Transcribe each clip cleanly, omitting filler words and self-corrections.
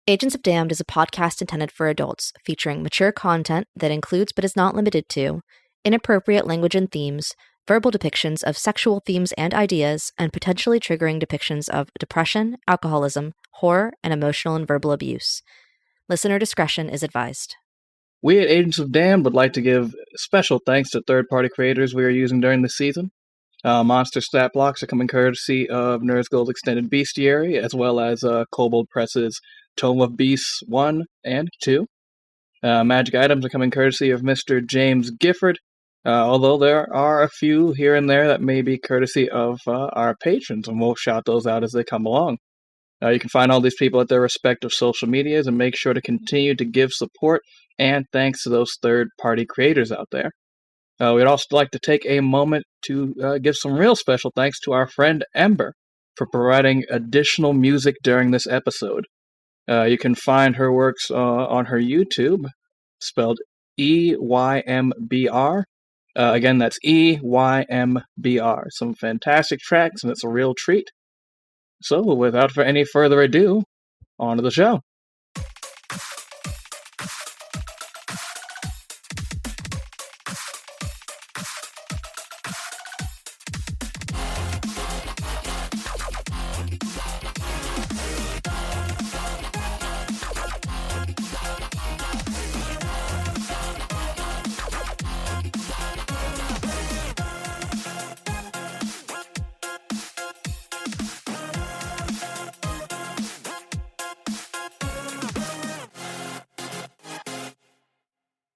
Agents of Damned is a podcast intended for adults, featuring mature content that includes but is not limited to inappropriate language and themes, verbal depictions of sexual themes and ideas, and potentially triggering depictions of depression, alcoholism, horror, and emotional and verbal abuse. Listener discretion is advised. We at Agents of Damned would like to give special thanks to third-party creators we are using during this season. Monster stat blocks are coming courtesy of Nerds Gold Extended Bestiary, as well as Kobold Press's Tome of Beasts 1 and 2. Magic items are coming courtesy of Mr. James Gifford, although there are a few here and there that may be courtesy of our patrons, and we'll shout those out as they come along. You can find all these people at their respective social medias, and make sure to continue to give support and thanks to those third-party creators out there. We'd also like to take a moment to give some real special thanks to our friend Eymbr for providing additional music during this episode. You can find her works on her YouTube, spelled Eymbr. Again, that's Eymbr. Some fantastic tracks, and it's a real treat. So, without any further ado, on to the show.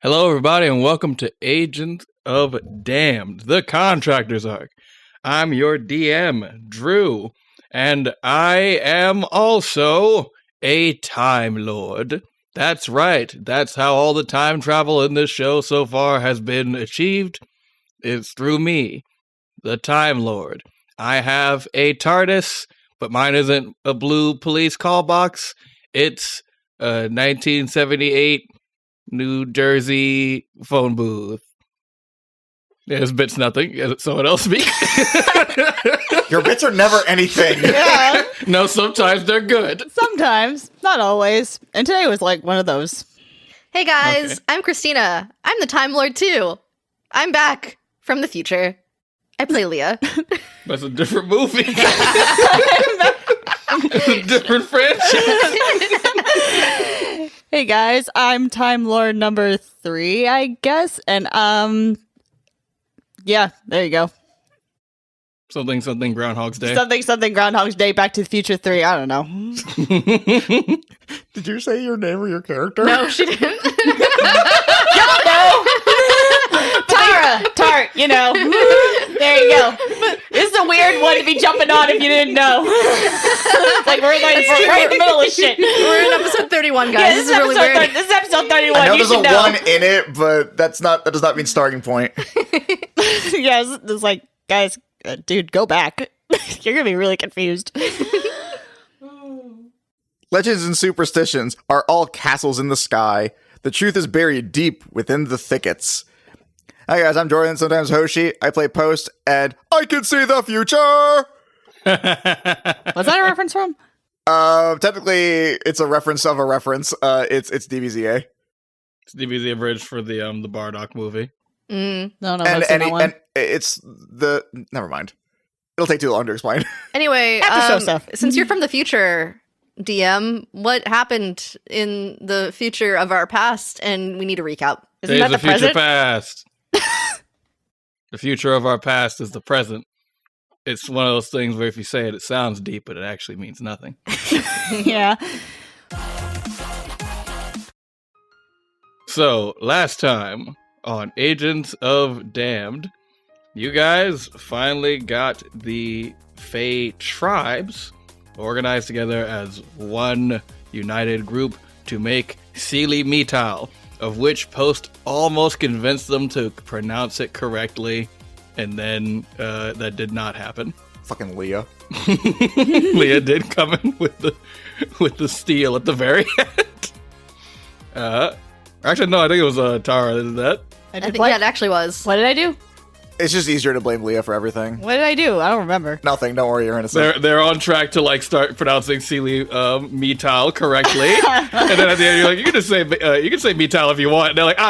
Hello, everybody, and welcome to Agents of Damned, the Contractors arc. I'm your DM, Drew, and I am also a Time Lord. That's right, that's how all the time travel in this show so far has been achieved. It's through me, the Time Lord. I have a TARDIS, but mine isn't a blue police call box. It's a 1978 New Jersey phone booth. His bit's nothing. Someone else speak. Your bits are never anything. Yeah. No, sometimes they're good. Sometimes. Not always. And today was like one of those. Hey guys, I'm Christina. I'm the Time Lord too. I'm back from the future. I play Leah. That's a different movie. A different franchise. Hey guys, I'm Time Lord number 3, I guess. And yeah, there you go. Something Groundhog's Day. Something Groundhog's Day, Back to the Future 3, I don't know. Did you say your name or your character? No, she didn't. Tart, you know. There you go. This is a weird one to be jumping on if you didn't know. Like we're right in the middle of shit. We're in episode 31, guys. Yeah, this is really weird. This is episode 31. I know you there's a should know. 1 in it, but that does not mean starting point. Yeah, it's like, guys, dude, go back. You're gonna be really confused. Legends and superstitions are all castles in the sky. The truth is buried deep within the thickets. Hi guys, I'm Jordan, sometimes Hoshi. I play Post, and I can see the future! Was that a reference from? Technically, it's a reference of a reference. It's DBZA. It's DBZ abridged for the Bardock movie. No, And it's the... Never mind. It'll take too long to explain. Anyway, After show stuff. Since you're from the future, DM, what happened in the future of our past? And we need a recap. Isn't Days that the of future present? past. The future of our past is the present. It's one of those things where if you say it, it sounds deep, but it actually means nothing. Yeah. So, last time on Agents of Damned, you guys finally got the Fae tribes organized together as one united group to make Seelie Metal, of which Post almost convinced them to pronounce it correctly, and then that did not happen. Fucking Leah. Leah did come in with the steel at the very end. Actually, no, I think it was Tara that did that. I I did think, what? yeah, it actually was. What did I do? It's just easier to blame Leah for everything. What did I do? I don't remember. Nothing. Don't worry, you're innocent. They're on track to like start pronouncing Sealy Metal correctly, and then at the end you're like, you can say Metal if you want. And they're like,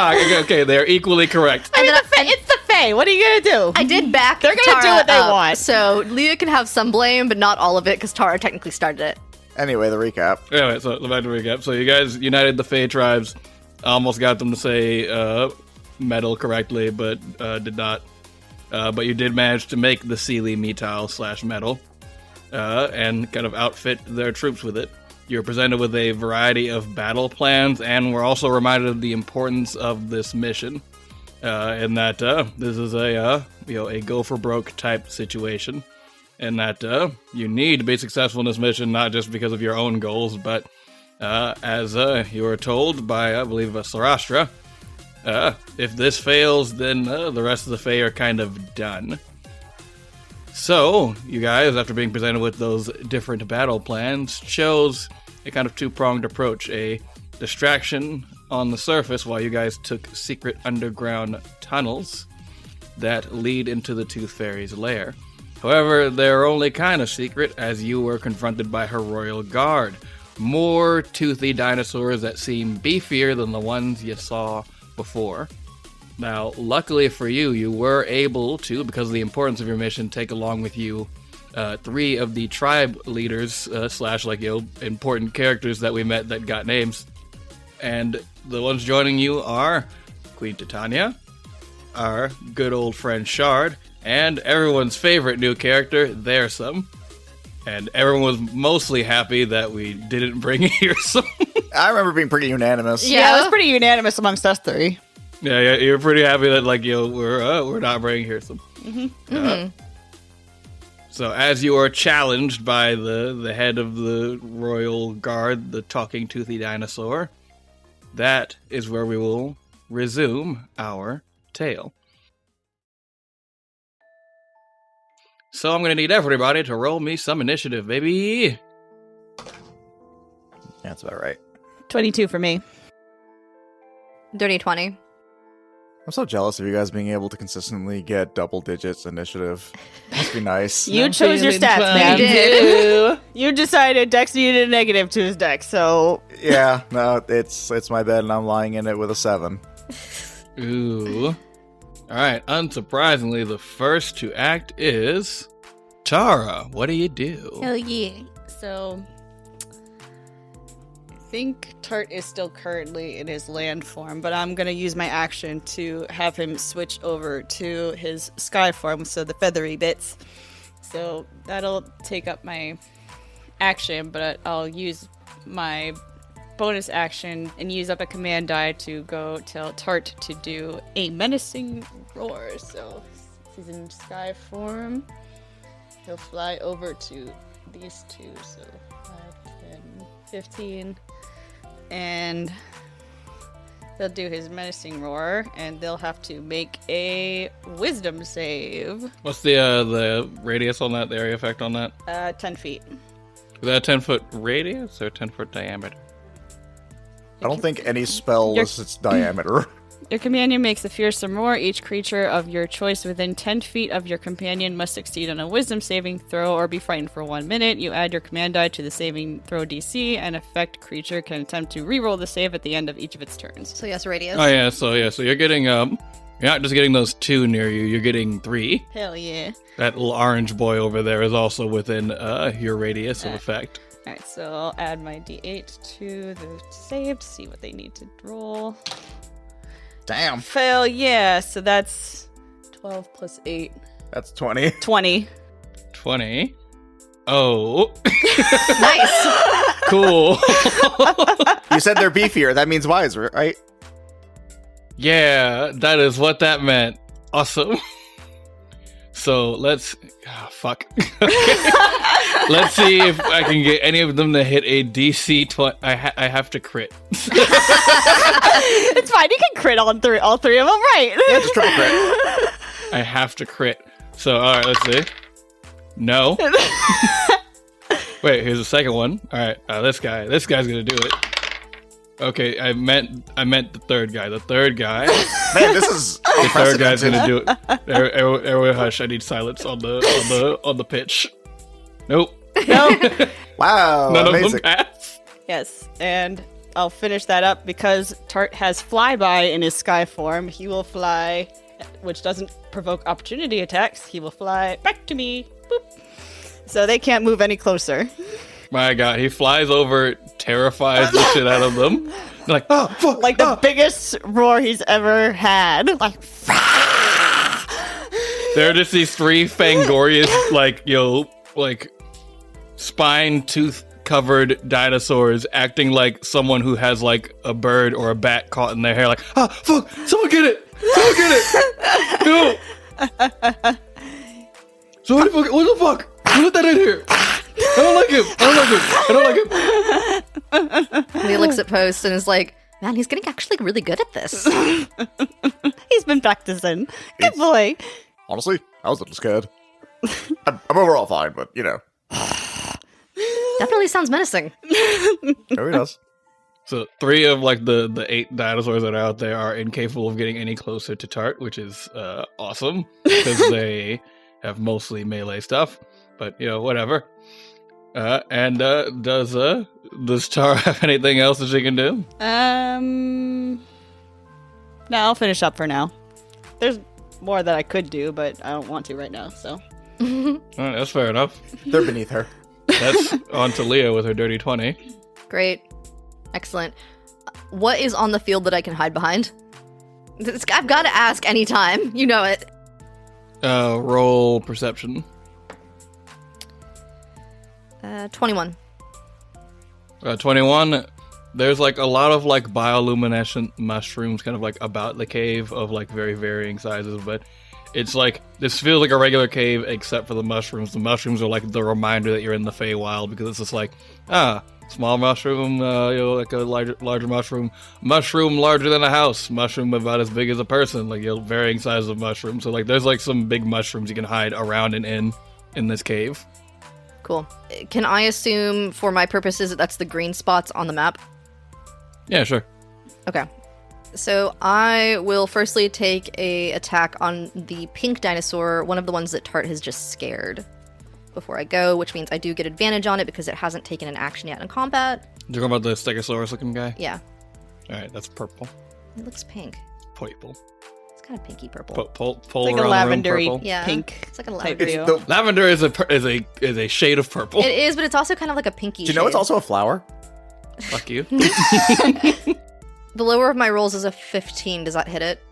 okay, they're equally correct. I mean, it's the Fae. What are you gonna do? I did back. They're gonna Tara do what they up, want. So Leah can have some blame, but not all of it, because Tara technically started it. Anyway, the recap. Anyway, so back to recap. So you guys united the Fae tribes, almost got them to say metal correctly, but did not. But you did manage to make the Sealy Metal / metal, and kind of outfit their troops with it. You're presented with a variety of battle plans, and we're also reminded of the importance of this mission, in that this is a go for broke type situation, and that you need to be successful in this mission not just because of your own goals, but as you were told by I believe Sarastra. If this fails, then the rest of the Fae are kind of done. So, you guys, after being presented with those different battle plans, chose a kind of two-pronged approach. A distraction on the surface while you guys took secret underground tunnels that lead into the Tooth Fairy's lair. However, they're only kind of secret as you were confronted by her royal guard. More toothy dinosaurs that seem beefier than the ones you saw before. Now, luckily for you, you were able to, because of the importance of your mission, take along with you 3 of the tribe leaders / important characters that we met that got names. And the ones joining you are Queen Titania, our good old friend Shard, and everyone's favorite new character, Thersum. And everyone was mostly happy that we didn't bring Hearsum. I remember being pretty unanimous. Yeah, it was pretty unanimous amongst us 3. Yeah, you're pretty happy that we're not bringing Hearsum. So as you are challenged by the head of the royal guard, the talking toothy dinosaur, that is where we will resume our tale. So I'm going to need everybody to roll me some initiative, baby. That's about right. 22 for me. Dirty 20. I'm so jealous of you guys being able to consistently get double digits initiative. Must be nice. You chose your stats, man. You did. You decided Dex needed a negative to his dex, so... Yeah, no, it's my bed and I'm lying in it with a 7. Ooh. Alright, unsurprisingly, the first to act is Tara. What do you do? Hell yeah. So, I think Tart is still currently in his land form, but I'm going to use my action to have him switch over to his sky form, so the feathery bits. So that'll take up my action, but I'll use my bonus action and use up a command die to go tell Tart to do a menacing roar. So he's in sky form. He'll fly over to these 2, so 5, 10, 15, and he'll do his menacing roar, and they'll have to make a wisdom save. What's the radius on that, the area effect on that? 10 feet. Is that a 10-foot radius or 10-foot diameter? I don't think any spell lists its diameter. Your companion makes a fearsome roar. Each creature of your choice within 10 feet of your companion must succeed on a wisdom saving throw or be frightened for 1 minute. You add your command die to the saving throw DC, and affect creature can attempt to re-roll the save at the end of each of its turns. So yes, radius. Oh yeah, so you're getting you're not just getting those 2 near you, you're getting 3. Hell yeah. That little orange boy over there is also within your radius of effect. Alright, so I'll add my d8 to the save to see what they need to roll. Damn. Fail, yeah, so that's 12 plus 8. That's 20. 20. 20. Oh. Nice. Cool. You said they're beefier. That means wiser, right? Yeah, that is what that meant. Awesome. So let's... Oh, fuck. Okay. Let's see if I can get any of them to hit a DC 20. I have to crit. It's fine, you can crit on all 3 of them, right? Yeah, just triple crit. I have to crit. So, alright, let's see. No. Wait, here's the second one. Alright, this guy's gonna do it. Okay, I meant the third guy. The third guy. Man, this is The third guy's gonna do it. Everyone hush. I need silence on the pitch. Nope. Wow, None amazing. of them pass. Yes, and I'll finish that up because Tart has flyby in his sky form. He will fly, which doesn't provoke opportunity attacks. He will fly back to me. Boop. So they can't move any closer. My God, he flies over, terrifies the shit out of them. They're like, oh, fuck, Like the biggest roar he's ever had. Like, There are just these three Fangorious, like spine, tooth-covered dinosaurs acting like someone who has like a bird or a bat caught in their hair. Like, ah, fuck! Someone get it! Someone get it! No! Somebody fuck! What the fuck? Who let that in here? I don't like him! I don't like him! And he looks at Post and is like, man, he's getting actually really good at this. he's been practicing. Good boy. Honestly, I was a little scared. I'm overall fine, but you know. Definitely sounds menacing. No, he does. So 3 of like the 8 dinosaurs that are out there are incapable of getting any closer to Tart, which is awesome because they have mostly melee stuff. But you know, whatever. Does Tara have anything else that she can do? No, I'll finish up for now. There's more that I could do, but I don't want to right now. So All right, that's fair enough. They're beneath her. That's on to Leah with her dirty 20. Great. Excellent. What is on the field that I can hide behind? I've got to ask anytime. You know it. Roll perception. 21. 21. There's like a lot of like bioluminescent mushrooms kind of like about the cave of like very varying sizes, but it's like this feels like a regular cave except for the mushrooms. The mushrooms are like the reminder that you're in the Feywild because it's just like, small mushroom, like a larger mushroom larger than a house, mushroom about as big as a person, like varying sizes of mushrooms. So like there's like some big mushrooms you can hide around and in this cave. Cool. Can I assume for my purposes that that's the green spots on the map? Yeah, sure. Okay. So I will firstly take a attack on the pink dinosaur, one of the ones that Tart has just scared before I go, which means I do get advantage on it because it hasn't taken an action yet in combat. You're talking about the Stegosaurus looking guy? Yeah. Alright, that's purple. It looks pink. Purple. It's kind of pinky purple. Pull it's like a around the room, lavendery purple. Yeah. pink. It's like a type lavender. deal. Lavender is a shade of purple. It is, but it's also kind of like a pinky Do you know it's shade. also a flower? Fuck you. The lower of my rolls is a 15. Does that hit it?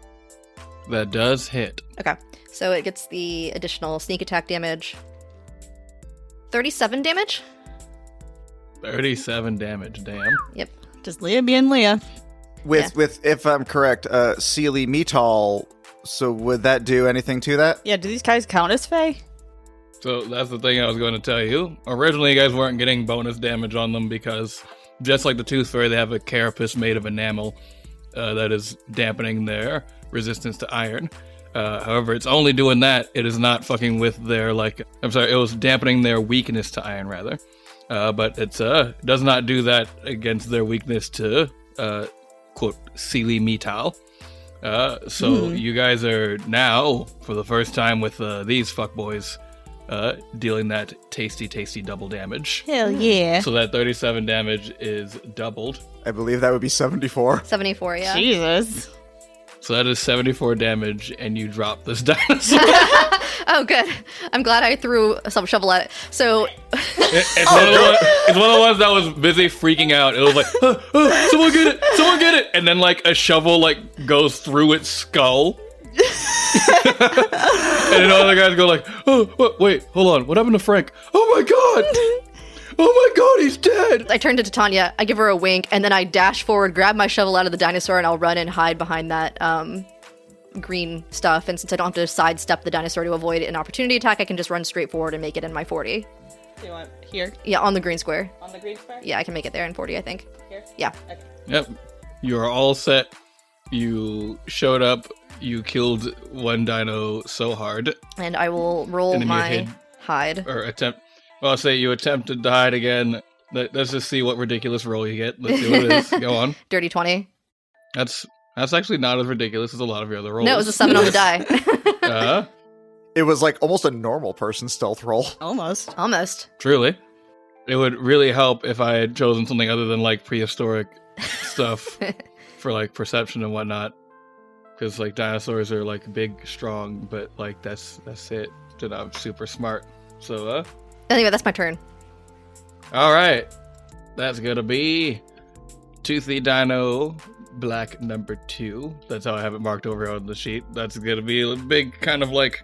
That does hit. Okay. So it gets the additional sneak attack damage. 37 damage? 37 damage, damn. Yep. Just Leah being Leah. With if I'm correct, Sealy Metal. So would that do anything to that? Yeah, do these guys count as Fae? So that's the thing I was going to tell you. Originally, you guys weren't getting bonus damage on them because, just like the Tooth Fairy, they have a carapace made of enamel that is dampening their resistance to iron. However, it's only doing that. It is not fucking with their, it was dampening their weakness to iron, rather. But it does not do that against their weakness to, quote, Sealy Metal. So you guys are now, for the first time with these fuckboys, dealing that tasty double damage. Hell yeah. So that 37 damage is doubled. I believe that would be 74. 74, yeah. Jesus. So that is 74 damage, and you drop this dinosaur. Oh, good. I'm glad I threw some shovel at it. So, It's one of the ones that was busy freaking out. It was like, someone get it! And then like a shovel goes through its skull. And then other guys go like, wait, hold on, what happened to Frank? Oh my god, he's dead! I turn to Titania, I give her a wink, and then I dash forward, grab my shovel out of the dinosaur, and I'll run and hide behind that green stuff. And since I don't have to sidestep the dinosaur to avoid an opportunity attack, I can just run straight forward and make it in my 40. Do you want here? Yeah, on the green square. On the green square? Yeah, I can make it there in 40, I think. Here? Yeah. Okay. Yep, you are all set. You showed up, you killed one dino so hard. And I will roll And then you my hid. hide. Or attempt. Well, I'll say you attempted to hide again. Let's just see what ridiculous roll you get. Let's see what it is. Go on. Dirty 20. That's actually not as ridiculous as a lot of your other rolls. No, it was a 7 on the die. It was like almost a normal person stealth roll. Almost. Truly. It would really help if I had chosen something other than like prehistoric stuff for like perception and whatnot. Because like dinosaurs are like big, strong, but like that's it. They're not super smart. So Anyway, that's my turn. alright. That's gonna be Toothy Dino Black number 2. That's how I have it marked over on the sheet. That's gonna be a big kind of like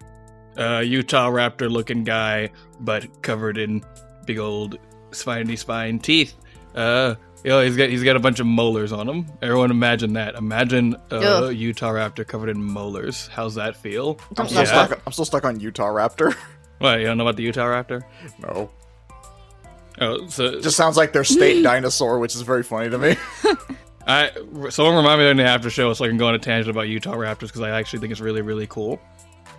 Utah Raptor looking guy, but covered in big old spine teeth. He's got a bunch of molars on him. Everyone imagine that. Imagine Utah Raptor covered in molars. How's that feel? I'm still stuck on Utah Raptor. What, you don't know about the Utah Raptor? No. Oh, so It just sounds like their state dinosaur, which is very funny to me. someone remind me during the after show so I can go on a tangent about Utah Raptors because I actually think it's really, really cool.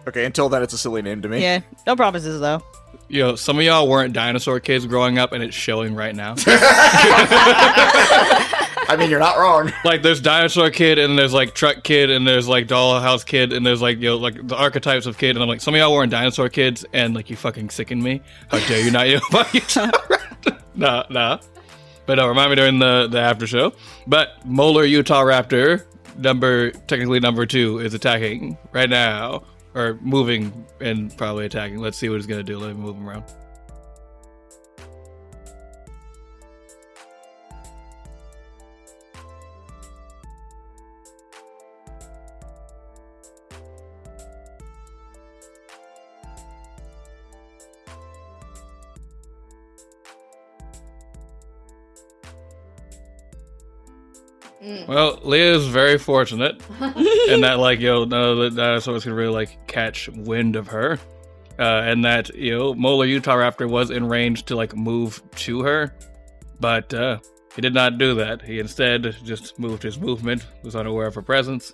Okay, until then, it's a silly name to me. Yeah, no promises though. Some of y'all weren't dinosaur kids growing up, and it's showing right now. I mean, you're not wrong. Like, there's dinosaur kid, and there's like truck kid, and there's like dollhouse kid, and there's like like the archetypes of kid. And I'm like, some of y'all weren't dinosaur kids, and like you fucking sicken me. How dare you not know about Utah Raptor? Nah. But no, remind me during the after show. But Molar Utah Raptor, technically number 2, is attacking right now. Or moving and probably attacking. Let's see what he's going to do. Let me move him around. Well, Leah's very fortunate in that, like, none of the dinosaurs can really, like, catch wind of her. And that, Molar Utah Raptor was in range to, like, move to her. But he did not do that. He instead just moved his movement, was unaware of her presence,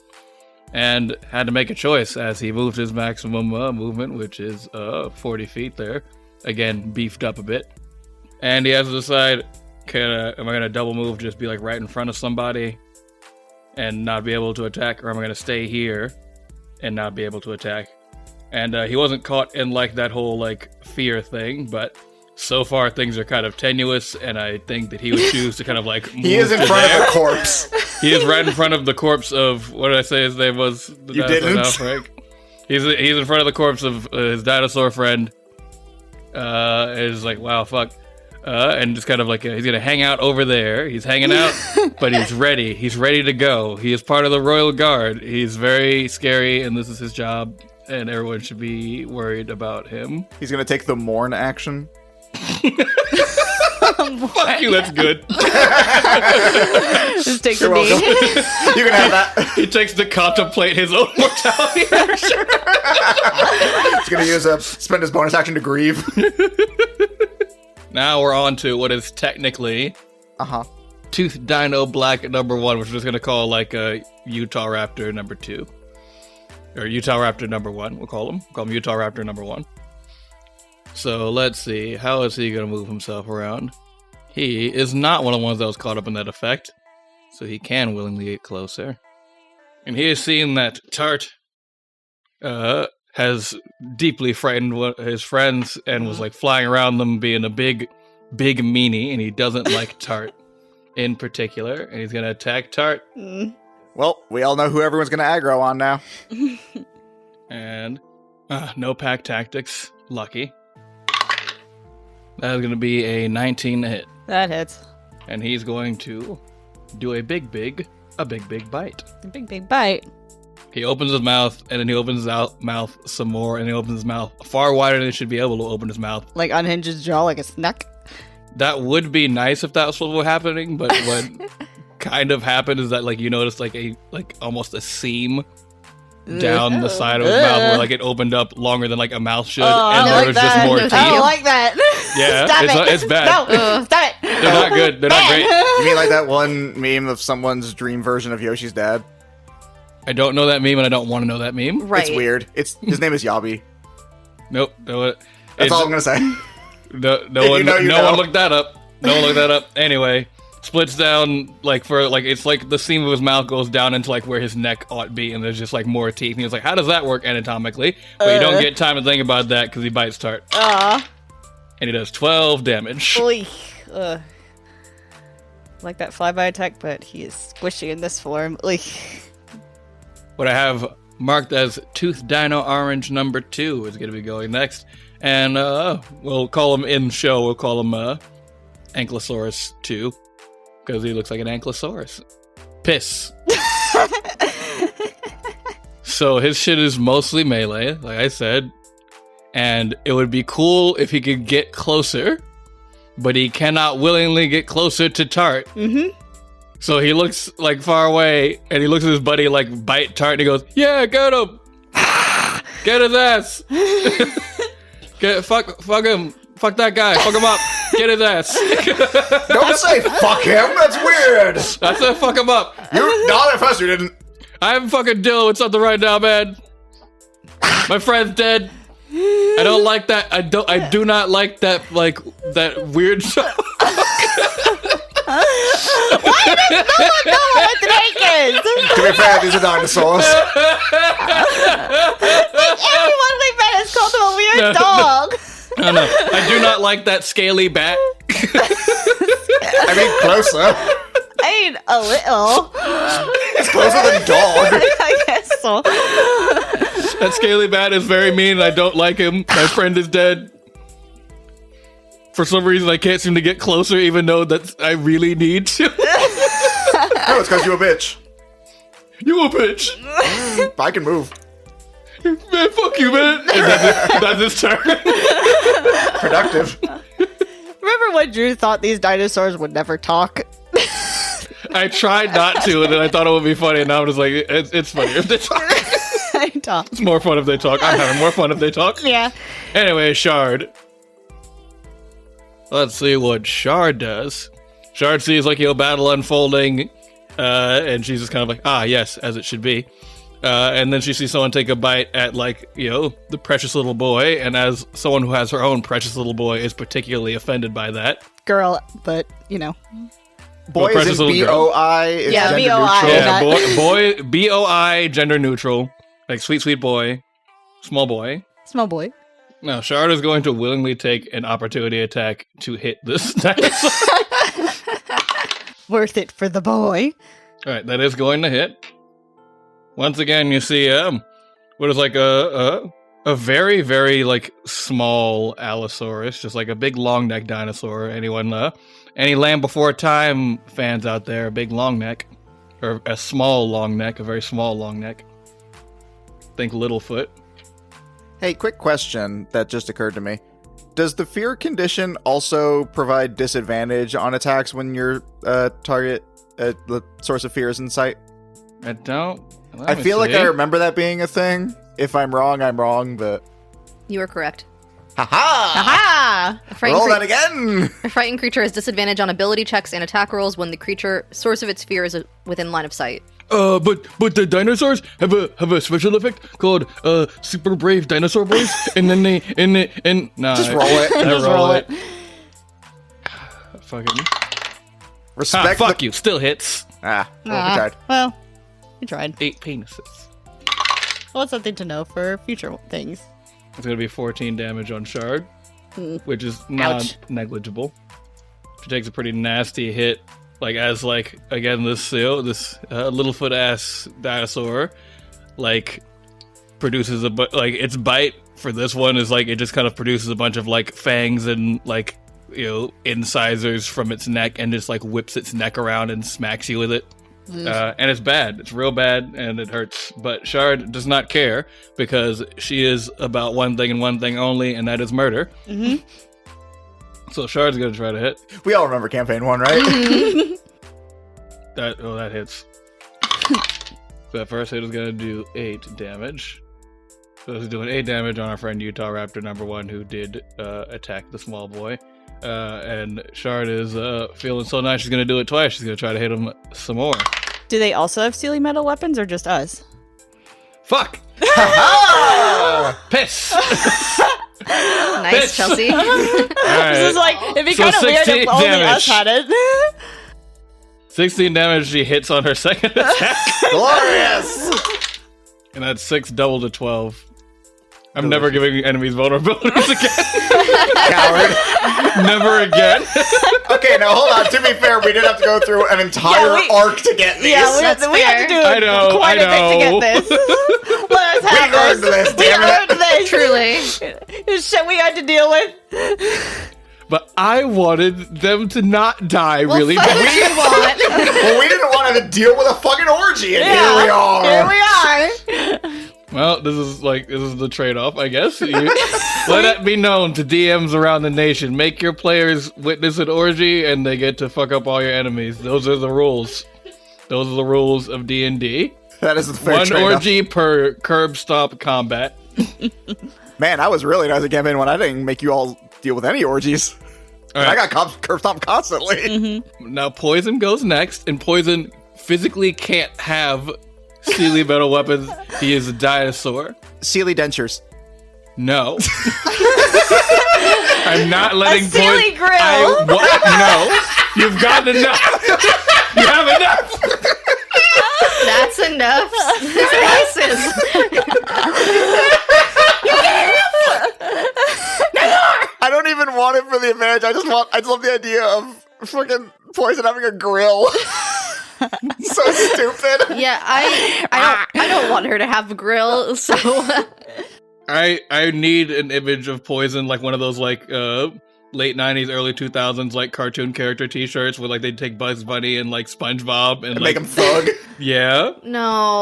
and had to make a choice as he moved his maximum movement, which is 40 feet there. Again, beefed up a bit. And he has to decide, am I going to double move, just be like right in front of somebody and not be able to attack, or am I going to stay here and not be able to attack? And he wasn't caught in like that whole like fear thing, but so far things are kind of tenuous, and I think that he would choose to kind of like move. He is in front of a corpse. He is right in front of the corpse of, what did I say his name was? You didn't? He's in front of the corpse of his dinosaur friend. It's like, wow, fuck. And just kind of like, he's gonna hang out over there. He's hanging out, but he's ready. He's ready to go. He is part of the Royal Guard. He's very scary, and this is his job, and everyone should be worried about him. He's gonna take the mourn action. Fuck you, that's good. Just take You're the knee. welcome. You can have that. He takes to contemplate his own mortality. He's gonna spend his bonus action to grieve. Now we're on to what is technically Tooth Dino Black number 1, which we're just gonna call like a Utah Raptor number 2. Or Utah Raptor number 1, we'll call him. Call him Utah Raptor number 1. So let's see, how is he gonna move himself around? He is not one of the ones that was caught up in that effect, so he can willingly get closer. And he has seen that Tart has deeply frightened his friends and was like flying around them being a big meanie, and he doesn't like Tart in particular, and he's gonna attack Tart. Well, we all know who everyone's gonna aggro on now. And no pack tactics, lucky. That is gonna be a 19 hit. That hits. And he's going to do a big bite. A big bite. He opens his mouth, and then he opens his mouth some more, and he opens his mouth far wider than he should be able to open his mouth. Like unhinge his jaw like a snack. That would be nice if that was what was happening, but what kind of happened is that like you noticed like almost a seam down the side of his mouth where like it opened up longer than like a mouth should, and there was just more teeth. I don't like that. Yeah, it's bad. No, stop it. They're not good. They're not great. You mean like that one meme of someone's dream version of Yoshi's dad? I don't know that meme, and I don't want to know that meme. Right. It's weird. His name is Yabi. Nope. That's all I'm gonna say. No one looked that up. Don't look that up. Anyway, splits down it's like the seam of his mouth goes down into like where his neck ought to be, and there's just like more teeth. And he was like, "How does that work anatomically?" But you don't get time to think about that because he bites Tart. And he does 12 damage. Like that flyby attack, but he is squishy in this form. What I have marked as Tooth Dino Orange number 2 is going to be going next. And we'll call him in show, we'll call him Ankylosaurus 2. Because he looks like an ankylosaurus. Piss. So his shit is mostly melee, like I said. And it would be cool if he could get closer. But he cannot willingly get closer to Tart. Mm-hmm. So he looks like far away, and he looks at his buddy like bite Tart, and he goes, "Yeah, get him! Get his ass! Fuck him! Fuck that guy! Fuck him up! Get his ass!" Don't say fuck him. That's weird. I said fuck him up. Not at first you didn't. I'm fucking dealing with something right now, man. My friend's dead. I don't like that. I do not like that. Like that weird show. Why does no one know what snake is? To be fair, these are dinosaurs. Everyone we met has called him a weird dog. No. I do not like that scaly bat. I mean, closer. I mean, a little. It's closer than dog. I guess so. That scaly bat is very mean, and I don't like him. My friend is dead. For some reason, I can't seem to get closer, even though I really need to. No, it's because you a bitch. You a bitch. I can move. Man, fuck you, man. And that's his turn. Productive. Remember when Drew thought these dinosaurs would never talk? I tried not to, and then I thought it would be funny, and now I'm just like, it's funny if they talk. They talk. It's more fun if they talk. I'm having more fun if they talk. Yeah. Anyway, Shard. Let's see what Shard does. Shard sees like battle unfolding, and she's just kind of like, yes, as it should be. And then she sees someone take a bite at the precious little boy, and as someone who has her own precious little boy is particularly offended by that. Girl, but Boy is in B-O-I. Yeah, B-O-I. Yeah, boy, B-O-I, gender neutral. Like sweet, sweet boy. Small boy. Small boy. Now, Shard is going to willingly take an opportunity attack to hit this dinosaur. Worth it for the boy. Alright, that is going to hit. Once again, you see, what is like a very, very, like, small Allosaurus, just like a big long neck dinosaur. Any Land Before Time fans out there, a big long neck. Or a small long neck, a very small long neck. Think Littlefoot. Hey, quick question that just occurred to me. Does the fear condition also provide disadvantage on attacks when your target, the source of fear is in sight? I don't. I feel like I remember that being a thing. If I'm wrong, I'm wrong, but... You are correct. Ha-ha! Aha! Roll that again! A frightened creature has disadvantage on ability checks and attack rolls when the creature source of its fear is within line of sight. But the dinosaurs have a special effect called Super Brave Dinosaur Boys, and then just roll it. Just roll it. Fucking respect. Fuck you. Still hits. Well, we tried. Well, we tried. 8 penises. Well, it's something to know for future things. It's gonna be 14 damage on Shard, which is not Ouch. negligible. She takes a pretty nasty hit. Like, as, like, again, this Littlefoot ass dinosaur, like, produces its bite for this one is, like, it just kind of produces a bunch of, like, fangs and, like, incisors from its neck and just, like, whips its neck around and smacks you with it. And it's bad. It's real bad, and it hurts. But Shard does not care, because she is about one thing and one thing only, and that is murder. Mm-hmm. So Shard's gonna try to hit. We all remember campaign 1, right? That hits. So that first hit is gonna do 8 damage. So it's doing 8 damage on our friend Utah Raptor number 1, who did attack the small boy. And Shard is feeling so nice, she's gonna do it twice. She's gonna try to hit him some more. Do they also have steely metal weapons or just us? Fuck! Piss! Nice, Chelsea. This is like, it'd be kind of weird if only us had it. 16 damage she hits on her second attack. Glorious! And that's 6 double to 12. I'm never giving enemies vulnerabilities again. Coward. Never again. Okay, now hold on. To be fair, we did have to go through an entire arc to get these. Yeah, we had to do quite a bit to get this. Let us have earned this, damn it. earned this. Truly. This shit we had to deal with. But I wanted them to not die, really. Fuck what you want. Well, we didn't want to deal with a fucking orgy, and here we are. Here we are. Well, this is the trade-off, I guess. Let it be known to DMs around the nation. Make your players witness an orgy, and they get to fuck up all your enemies. Those are the rules. Those are the rules of D&D. That is the fair One trade-off. orgy per curb stop combat. Man, I was really nice at campaign when I didn't make you all deal with any orgies. All right. I got curb stomp constantly. Now, Poison goes next, and Poison physically can't have Sealy metal weapons. He is a dinosaur. Sealy dentures. No. I'm not letting A Sealy grill. No. You've got enough. You have enough. That's enough slices. I don't even want it for the advantage. I just love the idea of fucking Poison having a grill. So stupid. Yeah, I don't want her to have a grill, so I need an image of Poison, like one of those like late 90s, early 2000s like cartoon character t-shirts where like they'd take Bugs Bunny and like SpongeBob and like, make him thug. Yeah. no.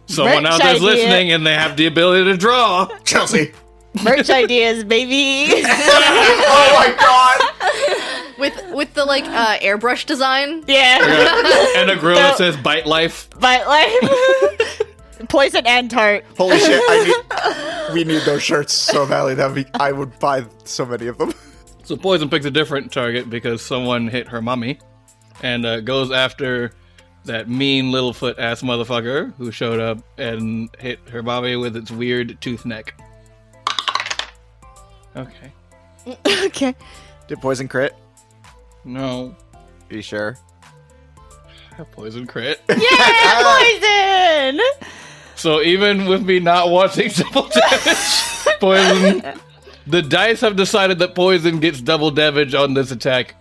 Someone Merch out there's idea. listening and they have the ability to draw. Chelsea. Merch ideas, baby. Oh my god. With the like airbrush design. Yeah. And a grill that says Bite Life. Bite life. Poison and tart. Holy shit. We need those shirts so badly. I would buy so many of them. So Poison picks a different target because someone hit her mommy and goes after that mean Littlefoot ass motherfucker who showed up and hit her mommy with its weird tooth neck. Okay. Okay. Did Poison crit? No. Are you sure? Poison crit. Yeah, poison. So even with me not wanting double damage, Poison, the dice have decided that Poison gets double damage on this attack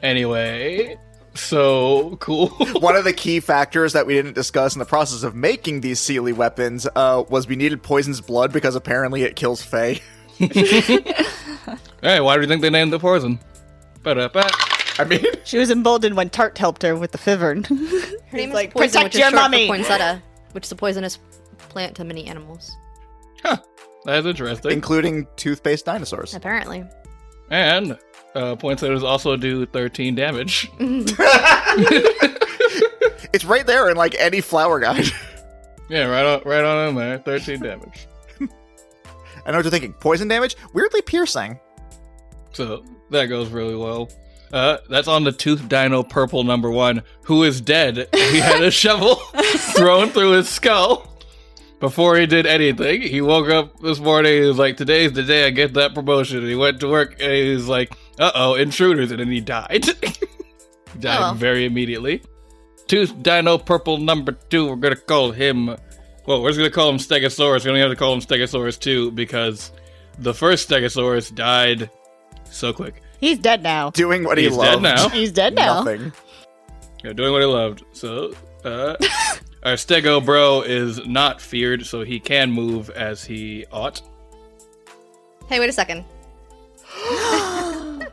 anyway. So cool. One of the key factors that we didn't discuss in the process of making these Sealy weapons was we needed Poison's blood because apparently it kills Fae. Hey, why do you think they named it Poison? Ba-da-ba. I mean, She was emboldened when Tart helped her with the fivern. Her name like, is Poison, protect which is your short mommy. for poinsettia, which is a poisonous plant to many animals. Huh. That's interesting. including tooth-based dinosaurs. Apparently. And poinsettias also do 13 damage. It's right there in like any flower guide. Yeah, right on in there. 13 damage. I know what you're thinking. Poison damage? Weirdly piercing. So that goes really well. That's on the Tooth Dino Purple #1, who is dead. He had a shovel thrown through his skull before he did anything. He woke up this morning, he was like, today's the day I get that promotion. And he went to work and he was like, uh-oh, intruders, and then he died. He died very immediately. Tooth Dino Purple #2, we're gonna call him, well, we're just gonna call him Stegosaurus. We only have to call him Stegosaurus 2 because the first Stegosaurus died so quick. He's dead now. Doing what he He's loved. dead now. He's dead now. Nothing. Yeah, doing what he loved. So, our Stego bro is not feared, so he can move as he ought. Hey, wait a second. You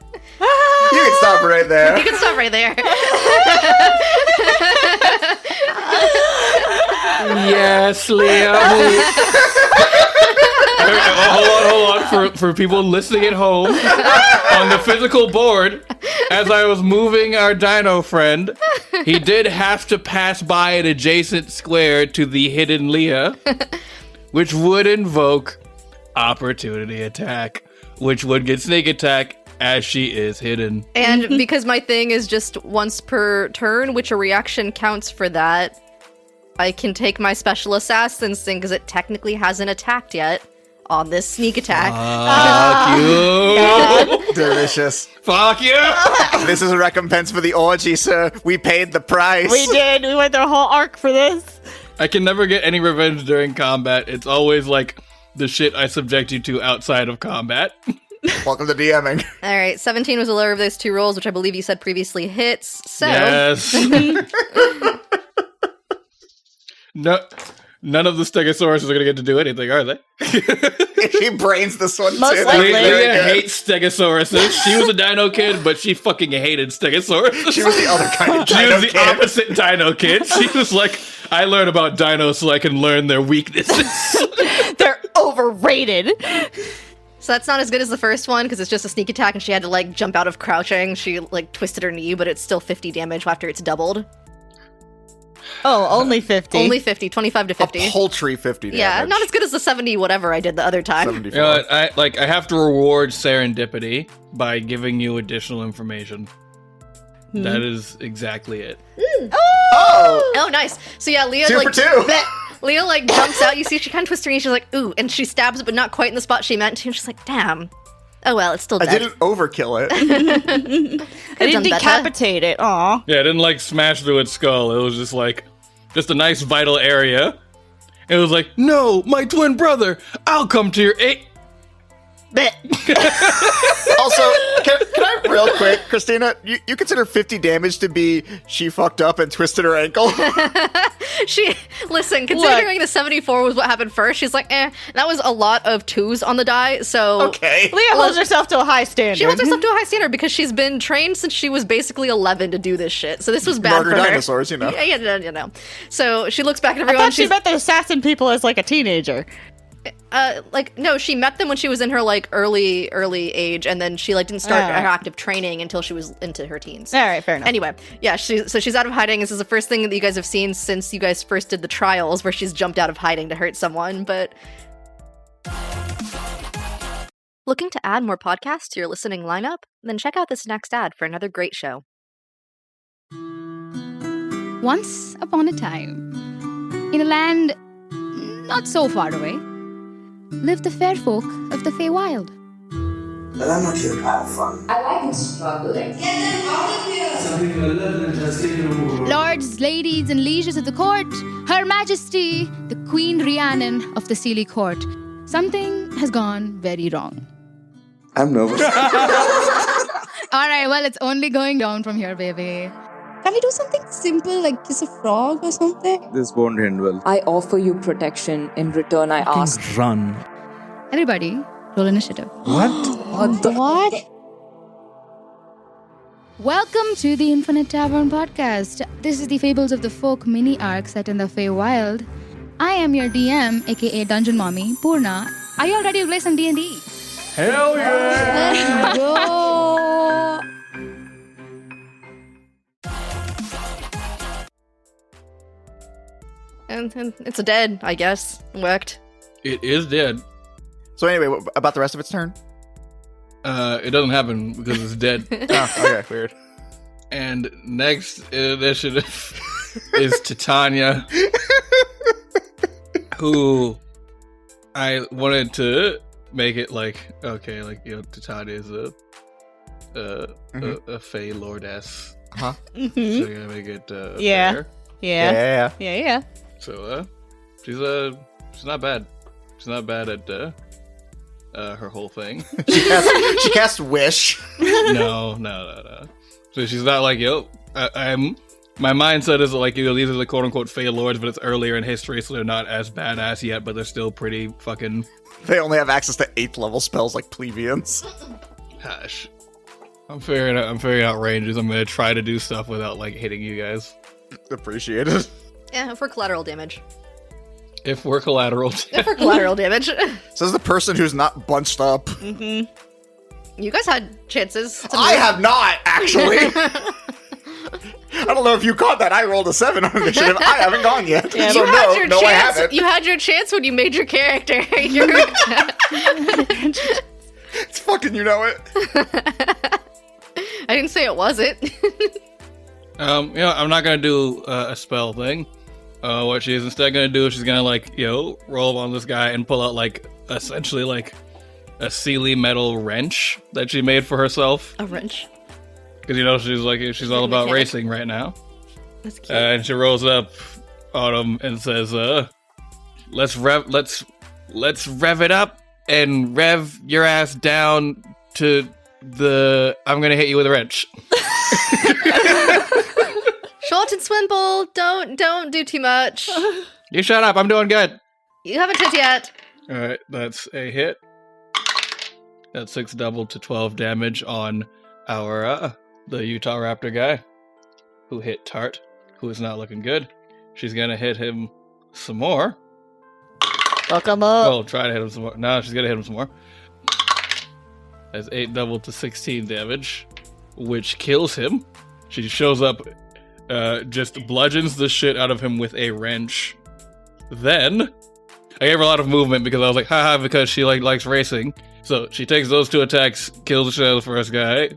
can stop right there. You can stop right there. Yes, Liam. Hold on. For people listening at home, on the physical board, as I was moving our dino friend, he did have to pass by an adjacent square to the hidden Leah, which would invoke opportunity attack, which would get sneak attack as she is hidden. And because my thing is just once per turn, which a reaction counts for that, I can take my special assassin's thing because it technically hasn't attacked yet. on this sneak attack. Fuck you! Delicious. Fuck you! This is a recompense for the orgy, sir. We paid the price. We did. We went through a whole arc for this. I can never get any revenge during combat. It's always like the shit I subject you to outside of combat. Welcome to DMing. All right, 17 was the lower of those two rolls, which I believe you said previously hits. So Yes. No, none of the Stegosauruses are going to get to do anything, are they? She brains this one Most too. likely. Leah hates Stegosauruses. She was a dino kid, but she fucking hated Stegosauruses. She was the other kind of She dino was the kid. opposite dino kid. She was like, I learn about dinos so I can learn their weaknesses. They're overrated. So that's not as good as the first one, because it's just a sneak attack and she had to, like, jump out of crouching. She, like, twisted her knee, but it's still 50 damage after it's doubled. Oh, only 50. Only 50, 25 to 50. A paltry 50 damage. Yeah, not as good as the 70 whatever I did the other time. 74. You know, I have to reward serendipity by giving you additional information. That is exactly it. Oh, nice. So yeah, Leah, Two like, for two. Leah, like, jumps out. You see she kind of twists her knee. She's like, ooh, and she stabs it, but not quite in the spot she meant to. And she's like, damn. Oh, well, it's still I dead. didn't overkill it. I didn't done better. decapitate it. Aw. Yeah, I didn't like smash through its skull. It was just like, just a nice vital area. It was like, no, my twin brother, I'll come to your aid. Also, can I real quick, Christina, you consider 50 damage to be she fucked up and twisted her ankle? Listen, considering the 74 was what happened first, she's like, that was a lot of 2s on the die, so... Okay. Leah holds herself to a high standard. She holds herself to a high standard because she's been trained since she was basically 11 to do this shit, so this was bad Murder for her. dinosaurs, you know. Yeah, you know. So she looks back at I everyone, thought she met the assassin people as like a teenager. no, she met them when she was in her, like, early age, and then she, like, didn't start her active training until she was into her teens. All right, fair enough. Anyway, yeah, so she's out of hiding. This is the first thing that you guys have seen since you guys first did the trials, where she's jumped out of hiding to hurt someone, but... Looking to add more podcasts to your listening lineup? Then check out this next ad for another great show. Once upon a time, in a land not so far away, lived the fair folk of the Feywild. But I'm not here to have fun. I like struggling. Get them out of here! Something malevolent has taken over. Lords, ladies, and lieges of the court, Her Majesty, the Queen Rhiannon of the Sealy Court. Something has gone very wrong. I'm nervous. Alright, well, it's only going down from here, baby. Can we do something simple like kiss a frog or something? This won't end well. I offer you protection. In return, I ask. Run. Everybody, roll initiative. What? Welcome to the Infinite Tavern podcast. This is the Fables of the Folk mini arc set in the Feywild. I am your DM, aka Dungeon Mommy, Purna. Are you all ready to play some D&D? Hell yeah! Let's go! And it's dead, I guess. Worked. It is dead. So anyway, what about the rest of its turn? It doesn't happen because it's dead. Oh, okay, weird. And next initiative is Titania, who I wanted to make it like, okay, like, you know, Titania is a Fey Lordess. Huh? So you're gonna make it Yeah. fair. Yeah. Yeah. Yeah. So she's not bad. She's not bad at her whole thing. She cast Wish. No. So she's not like, yo, I'm. My mindset is like, you know, these are the quote unquote Fey Lords, but it's earlier in history, so they're not as badass yet, but they're still pretty fucking. They only have access to 8th level spells like plebeians. Gosh. I'm figuring out ranges. I'm gonna try to do stuff without like hitting you guys. Appreciated. Yeah, for collateral damage. If we're collateral. For collateral damage. Says the person who's not bunched up. You guys had chances. I have not, actually. I don't know if you caught that. I rolled a 7 on initiative. I haven't gone yet. Yeah, So You had your I chance. haven't. You had your chance when you made your character. It's fucking, you know it. I didn't say it wasn't. You know, I'm not gonna do a spell thing. What she's instead gonna do is she's gonna roll up on this guy and pull out essentially a Sealy metal wrench that she made for herself. A wrench. Because she's all about racing right now. That's cute. And she rolls up on him and says, let's rev it up and rev your ass down to I'm gonna hit you with a wrench. Short and swimble, don't do too much. You shut up, I'm doing good. You haven't hit yet. Alright, that's a hit. That's 6 double to 12 damage on our the Utah Raptor guy who hit Tart, who is not looking good. She's gonna hit him some more. Fuck him up. Well, try to hit him some more. No, she's gonna hit him some more. That's 8 double to 16 damage, which kills him. She shows up, just bludgeons the shit out of him with a wrench. Then, I gave her a lot of movement because I was like, haha, because she likes racing. So she takes those 2 attacks, kills the shit out of the first guy,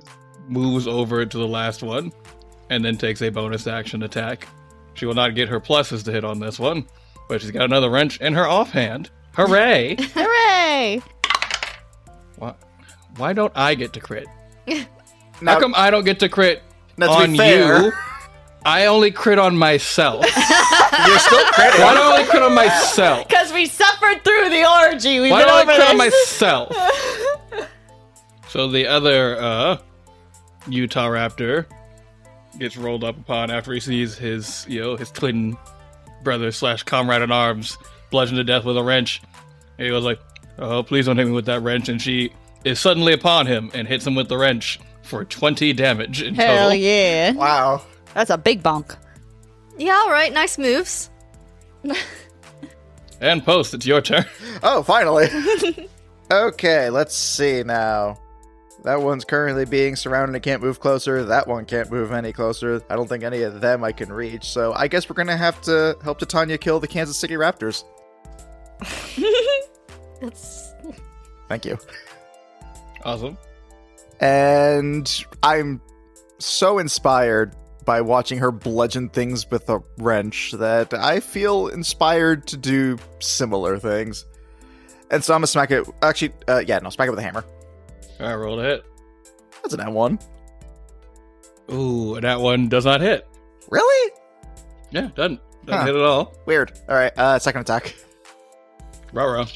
moves over to the last one, and then takes a bonus action attack. She will not get her pluses to hit on this one, but she's got another wrench in her offhand. Hooray! Hooray! Why don't I get to crit? Now, How come I don't get to crit now, to on be fair, you? I only crit on myself. you're still critting. Why do I only crit on myself? Because we suffered through the orgy. We've Why been do I over crit on this. myself? So the other Utah Raptor gets rolled up upon after he sees his twin brother / comrade in arms bludgeoned to death with a wrench. And he goes like, "Oh, please don't hit me with that wrench!" And she is suddenly upon him and hits him with the wrench for 20 damage in Hell total. yeah. Wow. That's a big bonk. Yeah, alright, nice moves. And Post, it's your turn. Oh, finally. Okay, let's see now. That one's currently being surrounded and can't move closer. That one can't move any closer. I don't think any of them I can reach. So I guess we're going to have to help Titania kill the Kansas City Raptors. That's... Thank you. Awesome. And I'm so inspired by watching her bludgeon things with a wrench that I feel inspired to do similar things. And so I'm going to smack it. Actually, smack it with a hammer. Alright, roll to hit. That's an M1. Ooh, that one does not hit. Really? Yeah, doesn't Huh. hit at all. Weird. All right, second attack. Ruh-roh.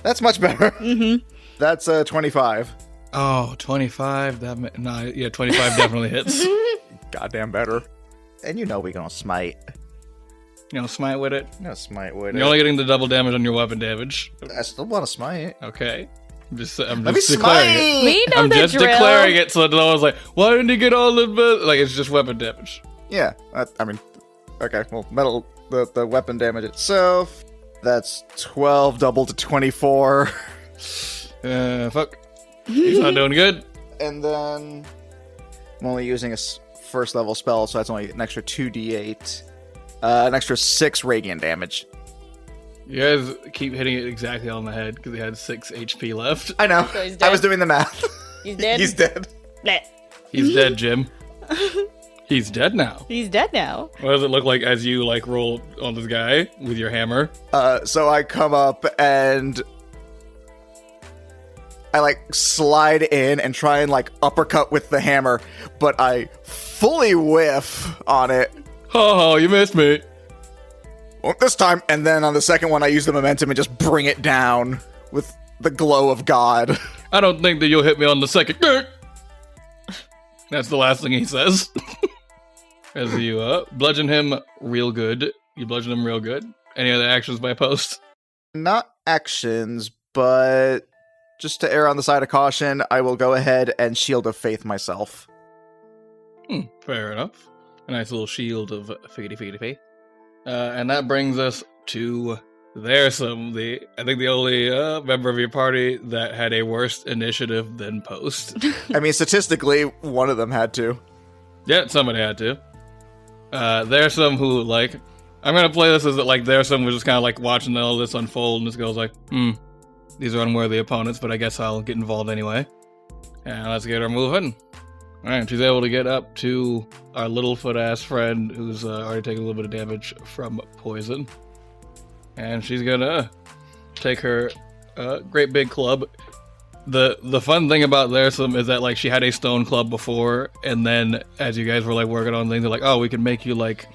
That's much better. Mm-hmm. That's 25. Oh, 25. 25 definitely hits. Goddamn better. And you know we're gonna smite. Smite with it. I'm gonna smite with You're only getting the double damage on your weapon damage. I still want to smite. Okay. I'm just Let me declaring it. smite! We know I'm the just drill. declaring it so that no one's like, why didn't he get all the... It's just weapon damage. Yeah, okay, well, the weapon damage itself, that's 12 double to 24. Fuck. He's not doing good. And then I'm only using a first level spell, so that's only an extra 2d8. An extra 6 radiant damage. You guys keep hitting it exactly on the head because he had 6 HP left. I know. So he's I dead? was doing the math. He's dead? He's dead. Bleh. He's dead, Jim. He's dead now. He's dead now. What does it look like as you roll on this guy with your hammer? So I come up and I slide in and try and uppercut with the hammer, but I fully whiff on it. Oh, you missed me. Well, this time, and then on the second one, I use the momentum and just bring it down with the glow of God. I don't think that you'll hit me on the second. That's the last thing he says. As you bludgeon him real good. You bludgeon him real good. Any other actions by Post? Not actions, but just to err on the side of caution, I will go ahead and Shield of Faith myself. Fair enough. A nice little shield of faith. And that brings us to I think the only member of your party that had a worse initiative than Post. I mean, statistically, one of them had to. Yeah, somebody had to. There's some who, I'm gonna play this as there's some who just kind of watching all this unfold and just goes these are unworthy opponents, but I guess I'll get involved anyway. And let's get her moving. Alright, she's able to get up to our Littlefoot-ass friend who's already taken a little bit of damage from poison. And she's gonna take her great big club. The fun thing about Lersum is that, like, she had a stone club before, and then as you guys were, like, working on things, they're like, oh, we can make you, like,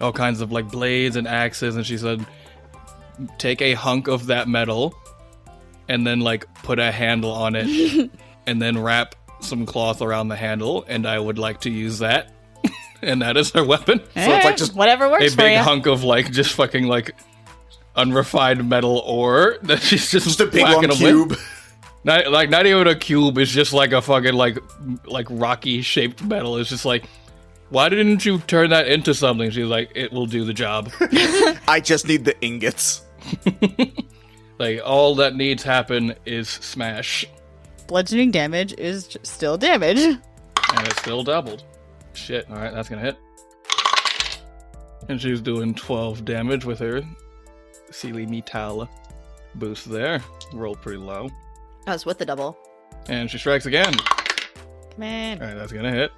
all kinds of, like, blades and axes, and she said, take a hunk of that metal, and then, like, put a handle on it, and then wrap some cloth around the handle, and I would like to use that. And that is her weapon. So it's like just whatever works a big hunk of, like, just fucking, like, unrefined metal ore that she's just a big long cube. With. Not even a cube. It's just like a fucking like rocky shaped metal. It's just like, why didn't you turn that into something? She's like, it will do the job. I just need the ingots. Like, all that needs happen is smash. Bludgeoning damage is still damage. And it's still doubled. Shit. Alright, that's gonna hit. And she's doing 12 damage with her Sealy Metal boost there. Rolled pretty low. Oh, it's with the double. And she strikes again. Come on. Alright, that's gonna hit.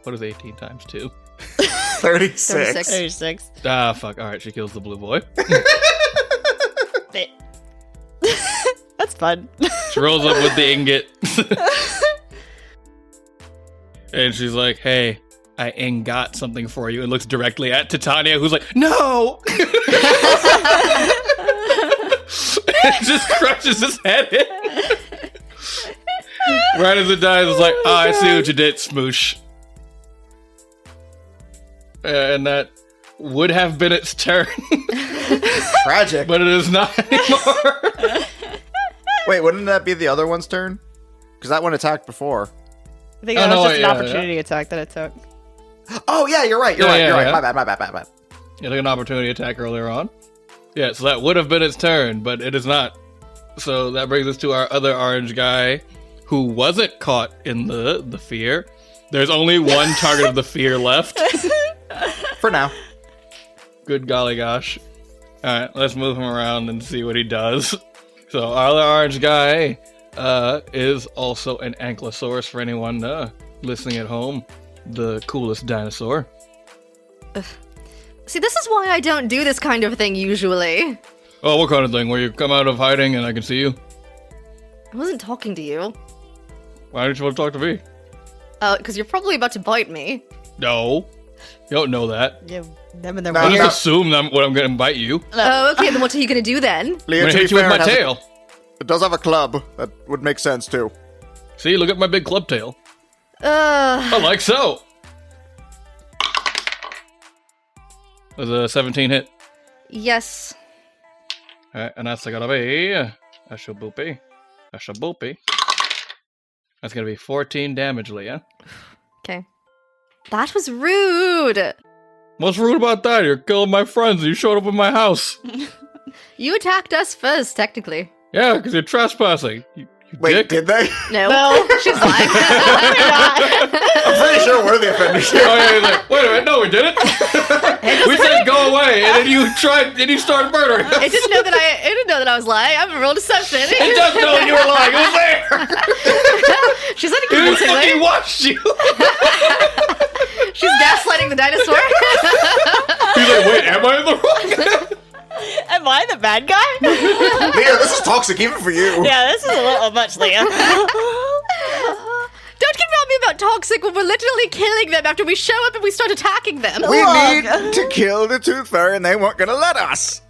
What is 18 times 2? 36. 36. Ah, fuck. Alright, she kills the blue boy. That's fun. She rolls up with the ingot. And she's like, hey, I ain't got something for you. And looks directly at Titania, who's like, no! And just crushes his head in. Right as it dies, it's like, oh, I see what you did, smoosh. And that would have been its turn. Tragic. But it is not anymore. Wait, wouldn't that be the other one's turn? Because that one attacked before. I think that was just an opportunity attack that it took. Oh, yeah, you're right. You're right. My bad. You took an opportunity attack earlier on. Yeah, so that would have been its turn, but it is not. So that brings us to our other orange guy who wasn't caught in the fear. There's only one target of the fear left. For now. Good golly gosh. Alright, let's move him around and see what he does. So our other orange guy is also an ankylosaurus for anyone listening at home. The coolest dinosaur. See, this is why I don't do this kind of thing usually. Oh, what kind of thing? Where you come out of hiding and I can see you? I wasn't talking to you. Why didn't you want to talk to me? Because you're probably about to bite me. No. You don't know that. Yeah, them and their I weird. just assume I'm going to bite you. Oh, okay, then what are you going to do then? Leah, I'm going to hit you with my tail. It does have a club. That would make sense, too. See, look at my big club tail. Oh, like so. Was a 17 hit. Yes. Alright, and that's gonna be a shaboopy. That's gonna be 14 damage, Leah. Okay. That was rude. What's rude about that? You're killing my friends. You showed up in my house. You attacked us first, technically. Yeah, because you're trespassing. You Wait, dick. did they? No. She's lying. I'm pretty sure we're the offenders here. Oh, yeah, he's like, wait a minute, no, we didn't. We said go away, and then you started murdering us. It didn't know that I was lying. I'm a real deception. It doesn't know you were lying. It was there. She said it It convincingly. fucking watched you. She's gaslighting the dinosaur. He's like, wait, am I in the wrong? Am I the bad guy? Leah, this is toxic even for you. Yeah, this is a little much, Leah. Don't get on me about toxic when we're literally killing them after we show up and we start attacking them. We need to kill the tooth fairy and they weren't going to let us.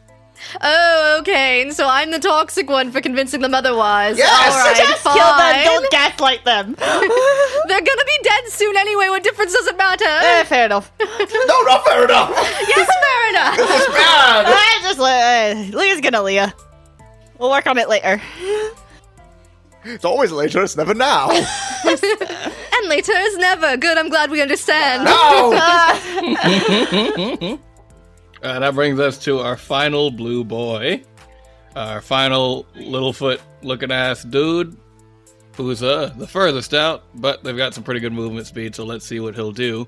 Oh, okay. And so I'm the toxic one for convincing them otherwise. Yes! All right, Just fine. kill them. Don't gaslight them. They're gonna be dead soon anyway. What difference does it matter? Fair enough. No, not fair enough. Yes, fair enough. This is bad. Leah's gonna Leah. We'll work on it later. It's always later, it's never now. And later is never. Good, I'm glad we understand. No! That brings us to our final blue boy. Our final Littlefoot looking ass dude. Who's the furthest out, but they've got some pretty good movement speed, so let's see what he'll do.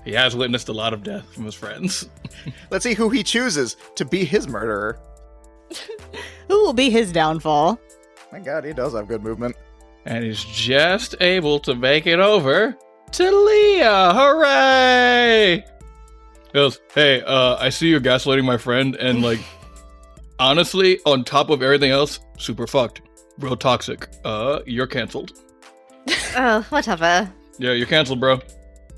He has witnessed a lot of death from his friends. Let's see who he chooses to be his murderer. Who will be his downfall? My god, he does have good movement. And he's just able to make it over to Leah. Hooray! He goes, hey, I see you're gaslighting my friend, and like, honestly, on top of everything else, super fucked. Real toxic. You're canceled. Oh, whatever. Yeah, you're canceled, bro.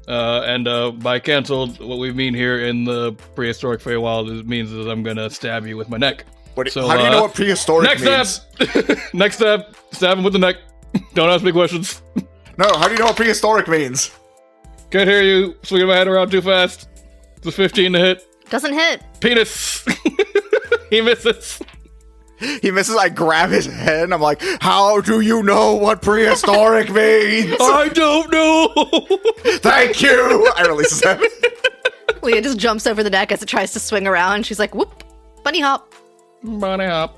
And by canceled, what we mean here in the prehistoric Feywild means is I'm gonna stab you with my neck. How do you know what prehistoric next means? Stab! Next stab! Stab him with the neck. Don't ask me questions. No, how do you know what prehistoric means? Can't hear you. Swinging my head around too fast. It's a 15 to hit. Doesn't hit. Penis! He misses. He misses, I grab his head, and I'm like, how do you know what prehistoric means? I don't know! Thank you! I release his head. Leah just jumps over the neck as it tries to swing around. She's like, whoop, bunny hop. Bunny hop.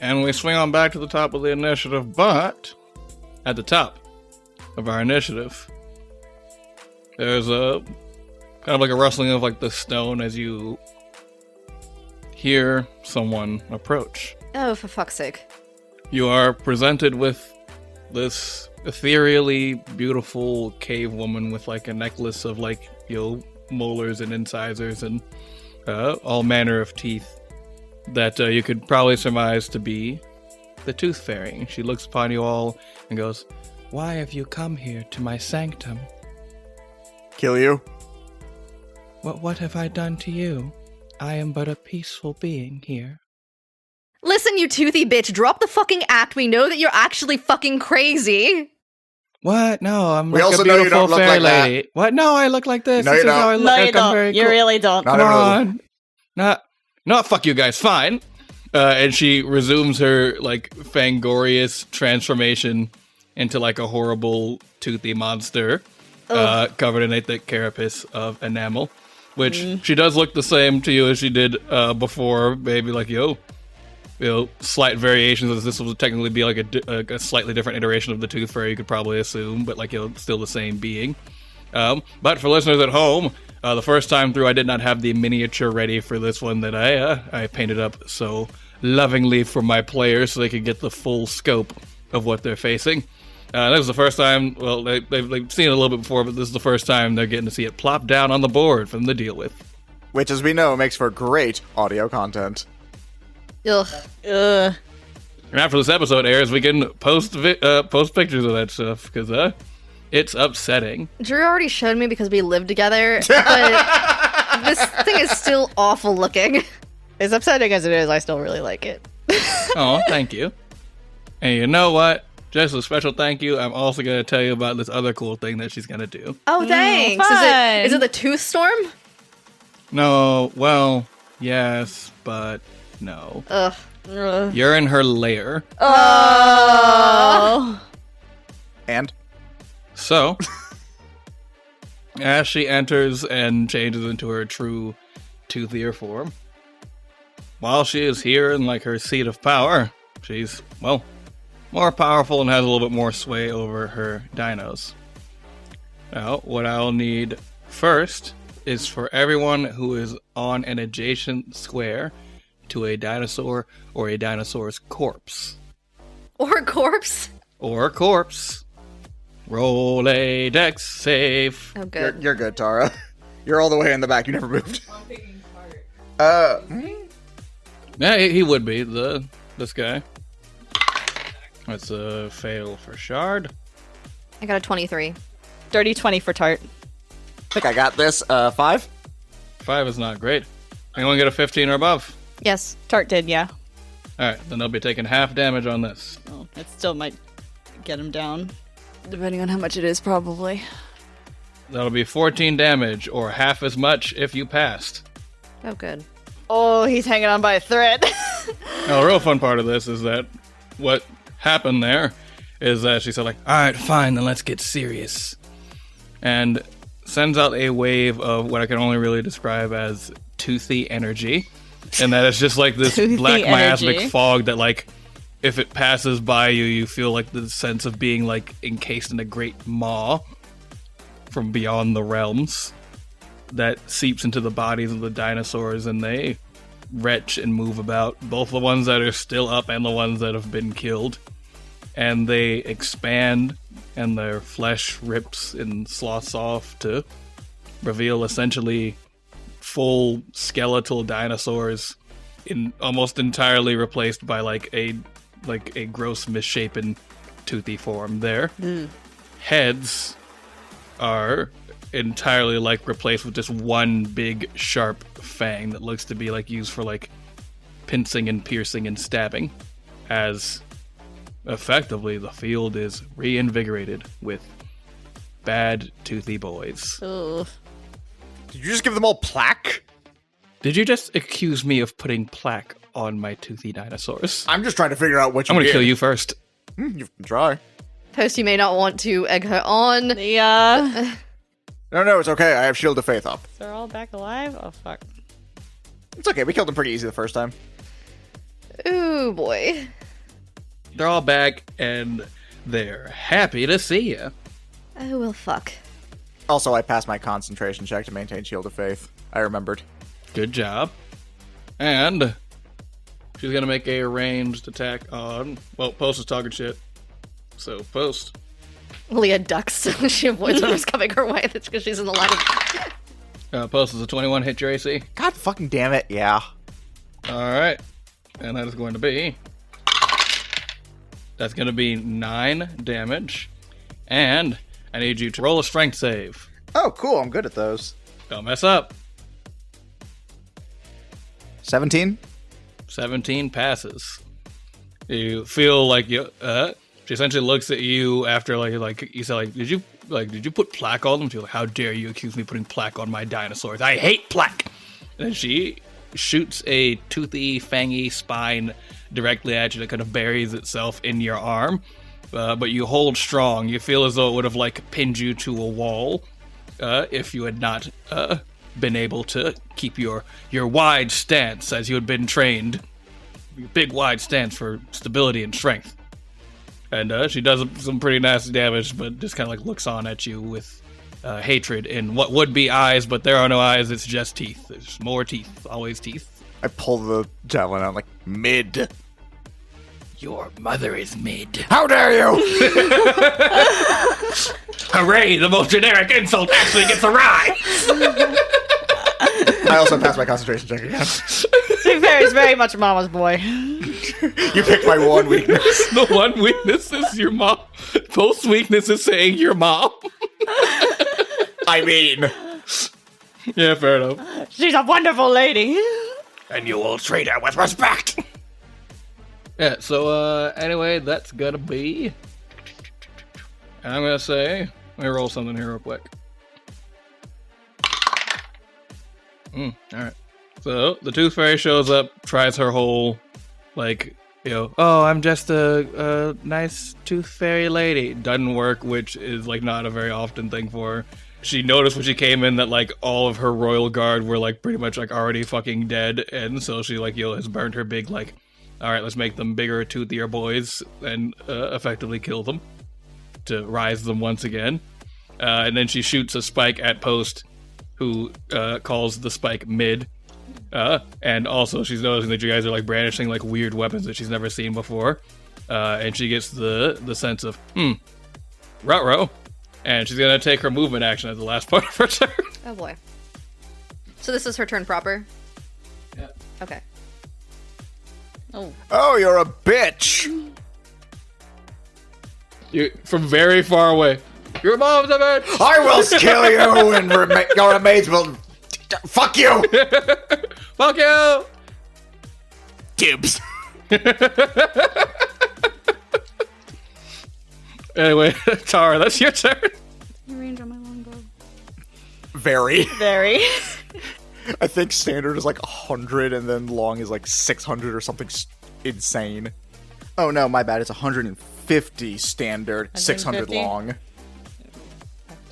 And we swing on back to the top of the initiative, but at the top of our initiative, there's a kind of like a rustling of like the stone as you hear someone approach. Oh, for fuck's sake. You are presented with this ethereally beautiful cave woman with like a necklace of like, molars and incisors and all manner of teeth that you could probably surmise to be the Tooth Fairy. She looks upon you all and goes, why have you come here to my sanctum? Kill you? What have I done to you? I am but a peaceful being here. Listen, you toothy bitch, drop the fucking act. We know that you're actually fucking crazy. What? No, I'm We like also a know you beautiful don't look fairy like that. lady. What? No, I look like this. No, This you is how don't. I look. No, Like, you I'm don't. very You cool. really don't. Not Come everyone. on. Not fuck you guys. Fine. And she resumes her like Fangorious transformation into like a horrible toothy monster, covered in a thick carapace of enamel, which she does look the same to you as she did before. Maybe like slight variations, as this will technically be like a slightly different iteration of the Tooth Fairy, you could probably assume, but like still the same being. But for listeners at home, the first time through, I did not have the miniature ready for this one that I painted up so lovingly for my players so they could get the full scope of what they're facing. This is the first time, well, they've seen it a little bit before, but this is the first time they're getting to see it plop down on the board for them to deal with. Which, as we know, makes for great audio content. Ugh. And after this episode airs, we can post pictures of that stuff, because it's upsetting. Drew already showed me because we live together, but this thing is still awful looking. As upsetting as it is, I still really like it. Oh, thank you. And you know what? Just a special thank you. I'm also going to tell you about this other cool thing that she's going to do. Oh, thanks. Is it the Tooth Storm? No, well, yes, but no. Ugh. You're in her lair. Oh. And? So, as she enters and changes into her true toothier form, while she is here in like her seat of power, she's, well, more powerful and has a little bit more sway over her dinos. Now, what I'll need first is for everyone who is on an adjacent square to a dinosaur or a dinosaur's corpse. Or a corpse? Or a corpse. Roll a dex save. Oh, good. You're good, Tara. You're all the way in the back. You never moved. Yeah, he would be, this guy. That's a fail for Shard. I got a 23. Dirty 20 for Tart. I think I got this. 5? 5 is not great. Anyone get a 15 or above? Yes. Tart did, yeah. Alright, then they'll be taking half damage on this. Oh, it still might get him down. Depending on how much it is, probably. That'll be 14 damage, or half as much if you passed. Oh, good. Oh, he's hanging on by a thread. Now, the real fun part of this is that what happened there is that she said, like, alright, fine, then let's get serious. And sends out a wave of what I can only really describe as toothy energy. And that it's just like this black miasmic fog that, like, if it passes by you, you feel like the sense of being, like, encased in a great maw from beyond the realms that seeps into the bodies of the dinosaurs, and they retch and move about, both the ones that are still up and the ones that have been killed. and they expand, and their flesh rips and sloughs off to reveal essentially full skeletal dinosaurs, almost entirely replaced by like a gross misshapen toothy form. Their heads are entirely like replaced with just one big sharp fang that looks to be like used for like pincing and piercing and stabbing, as effectively the field is reinvigorated with bad toothy boys. Ugh. Did you just give them all plaque? Did you just accuse me of putting plaque on my toothy dinosaurs? I'm just trying to figure out what you I'm gonna did. kill you first. You can try. Post, you may not want to egg her on. Yeah. No, it's okay. I have Shield of Faith up. They're all back alive? Oh, fuck. It's okay. We killed them pretty easy the first time. Ooh, boy. They're all back, and they're happy to see you. Oh, well, fuck. Also, I passed my concentration check to maintain Shield of Faith. I remembered. Good job. And she's gonna make a ranged attack on... Well, Post is talking shit. So, Post. Leah ducks so she avoids whatever's coming her way. That's because she's in the line of... Post is a 21 hit your AC. God fucking damn it, yeah. Alright. And that is going to be... That's going to be 9 damage. And I need you to roll a strength save. Oh, cool. I'm good at those. Don't mess up. 17? 17 passes. You feel like you... she essentially looks at you after like you say did you put plaque on them? She's like, how dare you accuse me of putting plaque on my dinosaurs? I hate plaque. And then she shoots a toothy, fangy spine directly at you that kind of buries itself in your arm. But you hold strong. You feel as though it would have like pinned you to a wall if you had not been able to keep your wide stance as you had been trained. Your big wide stance for stability and strength. And she does some pretty nasty damage, but just kind of like looks on at you with hatred in what would be eyes, but there are no eyes, it's just teeth. There's more teeth, always teeth. I pull the javelin out like, mid. Your mother is mid. How dare you! Hooray, the most generic insult actually gets a rise! I also passed my concentration check again. To be fair, he's very much mama's boy. You picked my one weakness. The one weakness is your mom. Both weakness is saying your mom. I mean... Yeah, fair enough. She's a wonderful lady. And you will treat her with respect. Yeah, so, anyway, that's gonna be... And I'm gonna say... Let me roll something here real quick. Alright. So, the Tooth Fairy shows up, tries her whole, oh, I'm just a nice Tooth Fairy lady. Doesn't work, which is, not a very often thing for her. She noticed when she came in that, all of her royal guard were, pretty much, already fucking dead, and so she, has burned her big, alright, let's make them bigger, toothier boys, and effectively kill them to rise them once again. And then she shoots a spike at Post, who calls the spike mid. And also she's noticing that you guys are brandishing weird weapons that she's never seen before. And she gets the sense of, ruh-roh. And she's gonna take her movement action as the last part of her turn. Oh boy. So this is her turn proper? Yeah. Okay. Oh, you're a bitch! You from very far away. Your mom's a bitch! I will kill you and your remains will... Fuck you! Fuck you! Dibs. Anyway, Tara, that's your turn. Range on my longbow. Very. Very. I think standard is 100 and then long is 600 or something insane. Oh no, my bad. It's 150 standard, 600 long.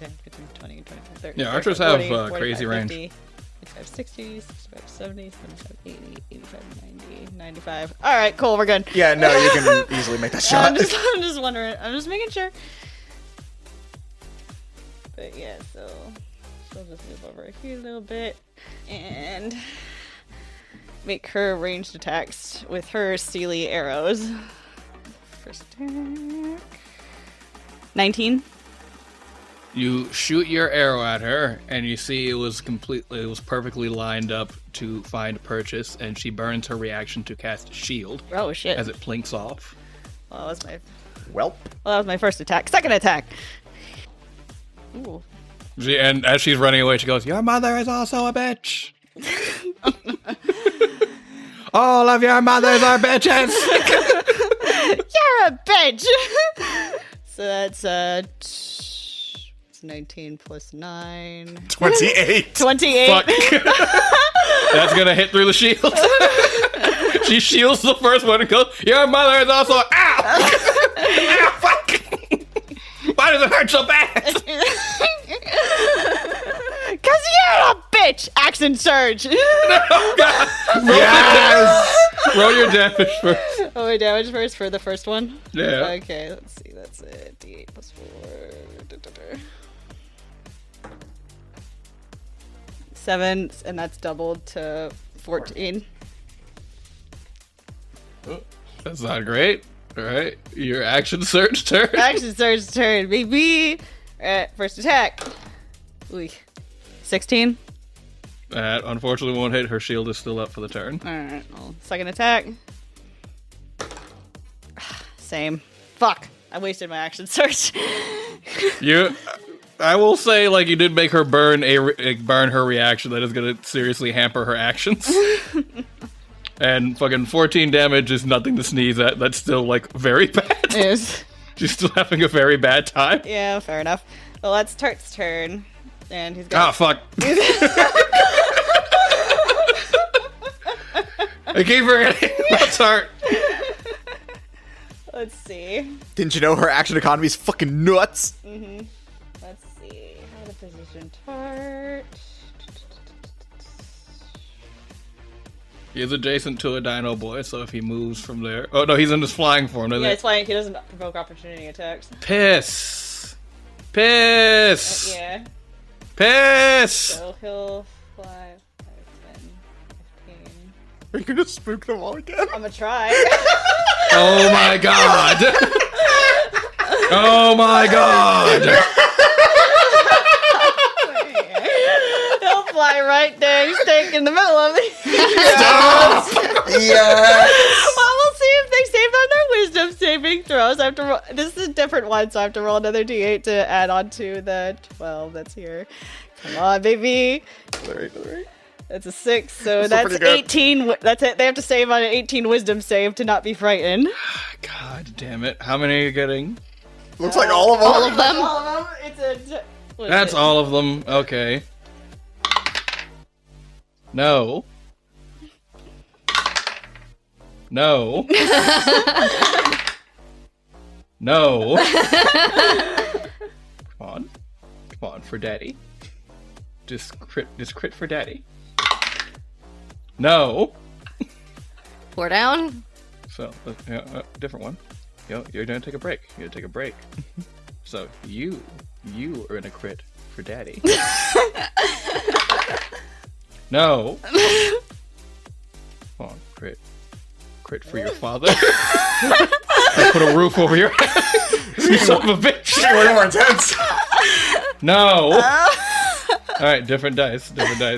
10, 15, 20, 25, 30, Yeah, 40, archers 40, have 45, crazy 50, range. 65, 60, 65, 70, 75, 80, 85, 90, 95. All right, cool, we're good. Yeah, no, you can easily make that shot. I'm just wondering. I'm just making sure. But yeah, so she'll just move over here a little bit and make her ranged attacks with her steely arrows. For first attack. 19. You shoot your arrow at her, and you see it was perfectly lined up to find purchase, and she burns her reaction to cast shield. Oh shit! As it plinks off. Well, that Welp. was my first attack. Second attack. Ooh. And as she's running away, she goes, "Your mother is also a bitch. All of your mothers are bitches." You're a bitch. So that's 19 plus 9. 28. 28. Fuck. That's gonna hit through the shield. She shields the first one and goes, "Your mother is also ow! Ow, fuck! Why does it hurt so bad?" Cause you're a bitch! Action surge! Oh, God. Roll your damage first. Oh, my damage first for the first one? Yeah. Okay, let's see. That's it. D8 plus 4. 7, and that's doubled to 14. That's not great. All right, your action surge turn. Action surge turn, baby! Alright, first attack. Ooh. 16. That unfortunately won't hit. Her shield is still up for the turn. Alright, well, second attack. Same. Fuck. I wasted my action surge. I will say, like, you did make her burn burn her reaction. That is going to seriously hamper her actions. And fucking 14 damage is nothing to sneeze at. That's still, like, very bad. Yes. She's still having a very bad time. Yeah, fair enough. Well, that's Tart's turn. And he's got... Ah, fuck. I keep forgetting about Tart. Let's see. Didn't you know her action economy is fucking nuts? Mm-hmm. Let's see. How to position Tart. He is adjacent to a dino boy, so if he moves from there... Oh, no, he's in his flying form. Yeah, it's flying. He doesn't provoke opportunity attacks. Piss. Piss. Yeah. Piss. So he'll fly 5, 10, 15. Are you gonna spook them all again? I'm gonna try. Oh my god. Oh my god. He'll fly right there. He's staying in the middle of it. Stop! Yes! Well, we'll see if they saved on their wisdom saving throws. I have to roll. This is a different one, so I have to roll another d8 to add on to the 12 that's here. Come on, baby. That's a 6, so that's 18. That's it. They have to save on an 18 wisdom save to not be frightened. God damn it. How many are you getting? Looks like all of them. All of them? All of them? That's all of them. Okay. No. No. No. Come on. Come on, for daddy. Just crit for daddy. No. 4 down. So, different one. You're gonna take a break. You're gonna take a break. So, you are in a crit for daddy. No. Come on, crit. Crit for your father. I put a roof over your head. You son of a bitch. Way more intense. No. Alright, different dice.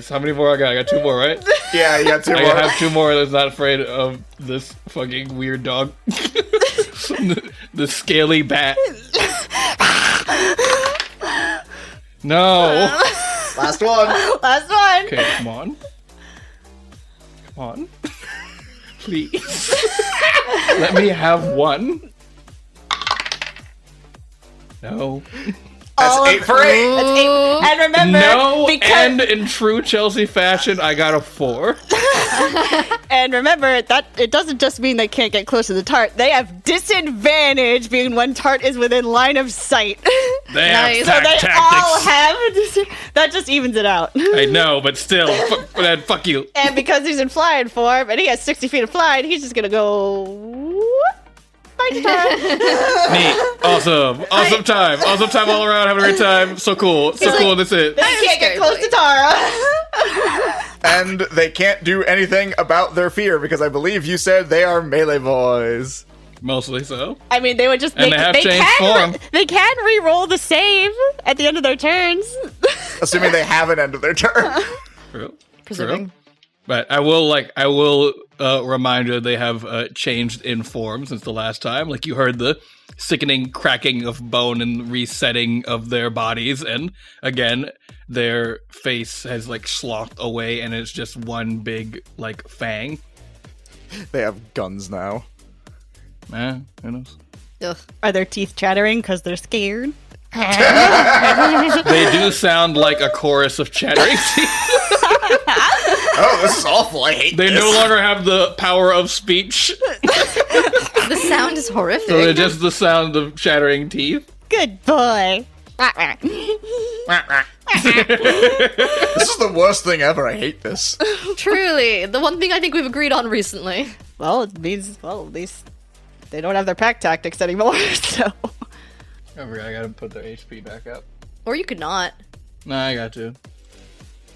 How many more I got? I got 2 more, right? Yeah, you got 2 more. I have 2 more that's not afraid of this fucking weird dog. the scaly bat. No. Last one. Last one. Okay, come on. Come on. Please. Let me have one. No. That's 8 for 8. That's 8. And remember, No, because and in true Chelsea fashion, I got a 4. and remember that it doesn't just mean they can't get close to the tart. They have disadvantage being when tart is within line of sight. They Nice. have So they tactics. all have that just evens it out. I know, but still, fuck you. And because he's in flying form and he has 60 feet of flying, he's just gonna go. Whoop, bite tart. Neat. Awesome time all around. Having a great time. So cool. That's it. Then he can't get close to Tara. And they can't do anything about their fear because I believe you said they are melee boys. Mostly so. I mean, they would just And they have changed form. They can re-roll the save at the end of their turns. Assuming they have an end of their turn. True. Presuming. True. But I will remind you they have changed in form since the last time. Like, you heard the sickening cracking of bone and resetting of their bodies, and again, their face has like slothed away, and it's just one big like fang. They have guns now. Who knows? Ugh. Are their teeth chattering because they're scared? They do sound like a chorus of chattering teeth. Oh, this is awful. I hate They this. no longer have the power of speech, The sound is horrific. so they're just the sound of chattering teeth. Good boy. This is the worst thing ever. I hate this. Truly, the one thing I think we've agreed on recently. Well, it means, at least they don't have their pack tactics anymore, so. I forgot, I gotta put their HP back up. Or you could not. Nah, I got to.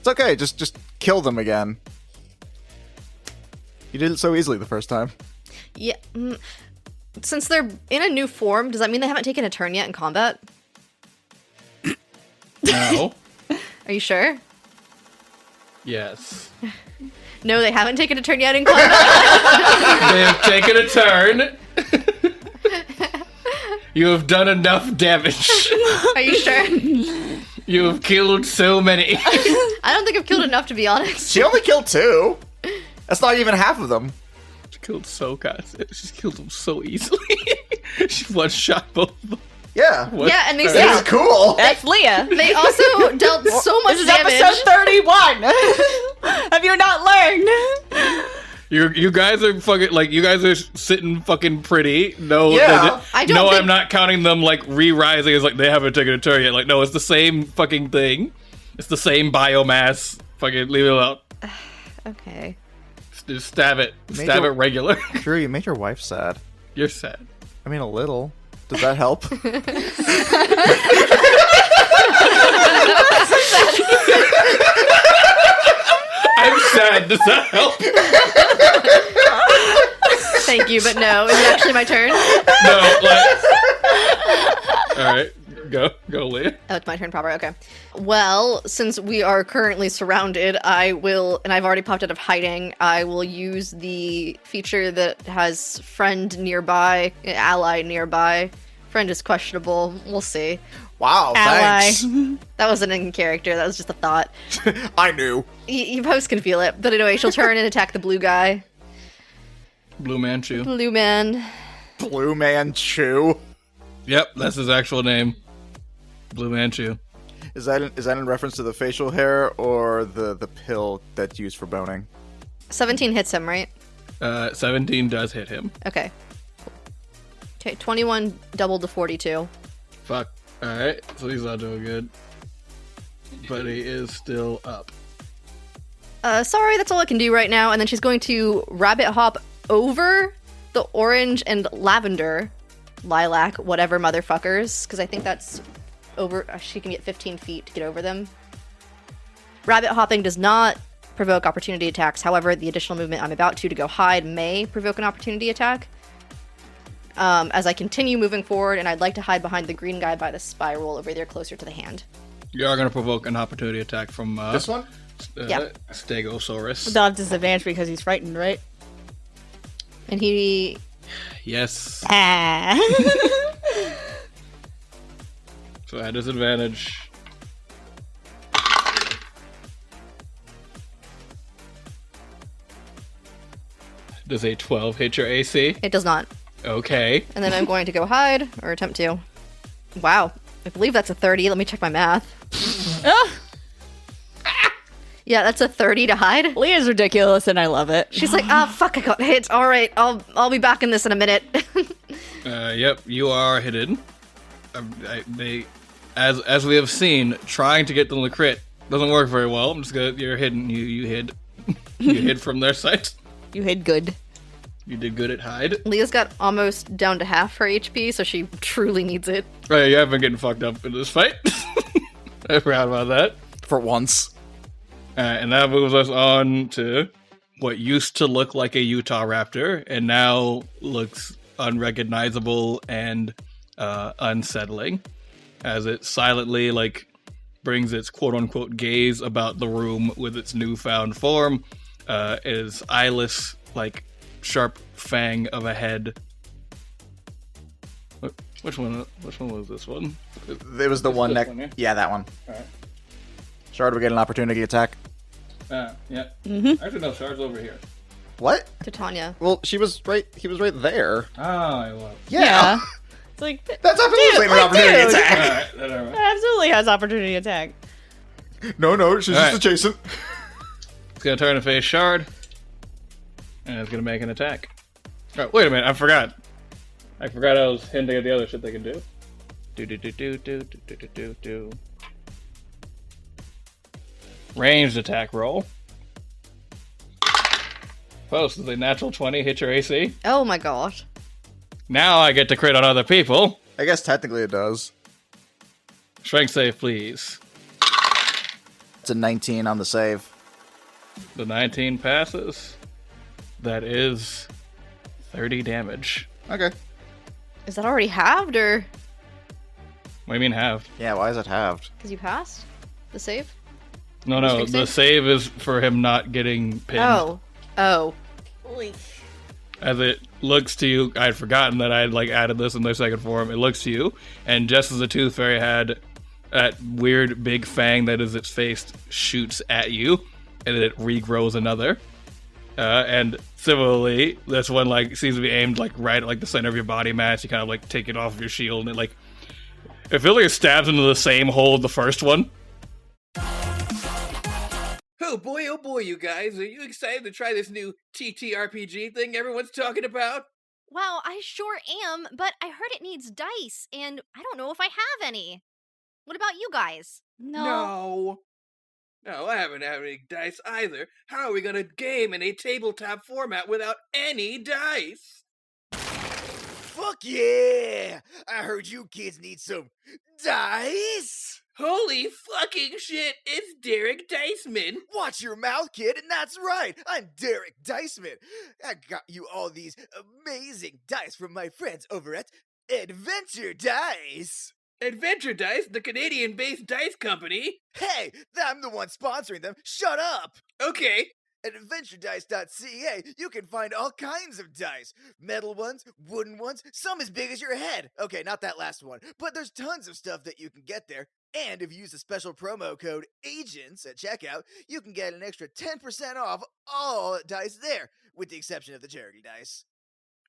It's okay. Just kill them again. You did it so easily the first time. Yeah. Since they're in a new form, does that mean they haven't taken a turn yet in combat? No. Are you sure? Yes. No, they haven't taken a turn yet in combat. They have taken a turn. You have done enough damage. Are you sure? You have killed so many. I don't think I've killed enough, to be honest. She only killed 2. That's not even half of them. She killed She killed them so easily. She one-shot both of them. Yeah. What? Yeah, and they This said is cool. That's Leah. they also dealt so much This is damage. episode 31. Have you not learned? You guys are fucking like you guys are sitting fucking pretty. No, Yeah. I don't no, think- I'm not counting them like re-rising as like they haven't taken a turn yet. Like no, it's the same fucking thing. It's the same biomass. Fucking leave it alone. Okay. Just stab it. Make Stab it- it regular. Drew, you made your wife sad. You're sad. I mean, a little. Does that help? I'm sad. Does that help? Thank you, but no. Is it actually my turn? No, like. All right, go, Leah. Oh, it's my turn proper. Okay. Well, since we are currently surrounded, I will, and I've already popped out of hiding, I will use the feature that has friend nearby, ally nearby. Friend is questionable. We'll see. Wow, Ally. thanks. That wasn't in character. That was just a thought. I knew. You post can feel it. But anyway, she'll turn and attack the blue guy. Blue Manchu. Blue man. Blue Man Chew. Yep, that's his actual name. Blue Manchu. Is that in reference to the facial hair or the pill that's used for boning? 17 hits him, right? 17 does hit him. Okay. Okay, 21 doubled to 42. Fuck. Alright, so he's not doing good. But he is still up. Sorry, that's all I can do right now. And then she's going to rabbit hop over the orange and lavender, lilac, whatever motherfuckers, because I think that's over. She can get 15 feet to get over them. Rabbit hopping does not provoke opportunity attacks. However, the additional movement I'm about to go hide may provoke an opportunity attack. As I continue moving forward, and I'd like to hide behind the green guy by the spiral over there closer to the hand. You are going to provoke an opportunity attack from This one? Yeah. Stegosaurus. They'll have disadvantage because he's frightened, right? And he... Yes. Ah. So at disadvantage. Does a 12 hit your AC? It does not. Okay. And then I'm going to go hide, or attempt to. Wow. I believe that's a 30. Let me check my math. Yeah, that's a 30 to hide. Leah's ridiculous, and I love it. She's like, ah, fuck, I got hit. All right, I'll be back in this in a minute. Yep, you are hidden. They, as we have seen, trying to get them to crit doesn't work very well. I'm just gonna, you're hidden. You hid. You hid from their sight. You hid good. You did good at hide. Leah's got almost down to half her HP, so she truly needs it. Right, you have been getting fucked up in this fight. I'm proud about that. For once. And that moves us on to what used to look like a Utah Raptor and now looks unrecognizable and unsettling, as it silently brings its quote-unquote gaze about the room with its newfound form. Is eyeless, sharp fang of a head. Which one was this one? It was the one next. Yeah, that one. All right. Shard will get an opportunity attack. Yeah. Mm-hmm. Actually, no, Shard's over here. What? Titania. Well, he was right there. Oh, I was. Yeah. It's like, That's absolutely an opportunity dude. attack. All right. It absolutely has opportunity attack. No, she's just adjacent. It's gonna turn to face Shard, and it's gonna make an attack. Oh, wait a minute, I forgot I was hinting at the other shit they can do. Do. Ranged attack roll. Post is a natural 20, hit your AC. Oh my gosh. Now I get to crit on other people. I guess technically it does. Strength save, please. It's a 19 on the save. The 19 passes. That is 30 damage. Okay. Is that already halved or? What do you mean halved? Yeah, why is it halved? Because you passed the save? No, the save is for him not getting pinned. Oh. As it looks to you, I'd forgotten that I had added this in their second form. It looks to you, and just as the Tooth Fairy had that weird big fang that is its face shoots at you, and then it regrows another. And similarly, this one seems to be aimed right at the center of your body mass. You kind of take it off of your shield, and it feels like it stabs into the same hole the first one. Oh boy, you guys, are you excited to try this new TTRPG thing everyone's talking about? Wow, I sure am, but I heard it needs dice, and I don't know if I have any. What about you guys? No, I haven't had any dice either. How are we gonna game in a tabletop format without any dice? Fuck yeah! I heard you kids need some dice! Holy fucking shit, it's Derek Diceman! Watch your mouth, kid, and that's right! I'm Derek Diceman! I got you all these amazing dice from my friends over at Adventure Dice! Adventure Dice, the Canadian-based dice company? Hey, I'm the one sponsoring them! Shut up! Okay. At adventuredice.ca, you can find all kinds of dice. Metal ones, wooden ones, some as big as your head. Okay, not that last one, but there's tons of stuff that you can get there. And if you use the special promo code AGENTS at checkout, you can get an extra 10% off all dice there, with the exception of the charity dice.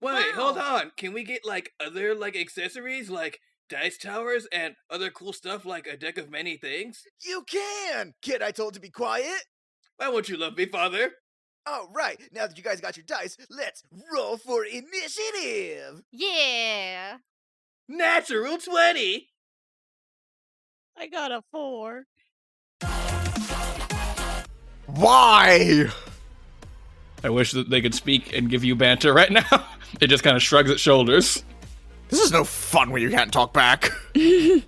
Wait, hold on. Can we get other accessories like dice towers and other cool stuff like a deck of many things? You can! Kid, I told to be quiet. Why won't you love me, father? All right, now that you guys got your dice, let's roll for initiative! Yeah! Natural 20! I got a 4. Why? I wish that they could speak and give you banter right now. It just kind of shrugs its shoulders. This is no fun when you can't talk back. It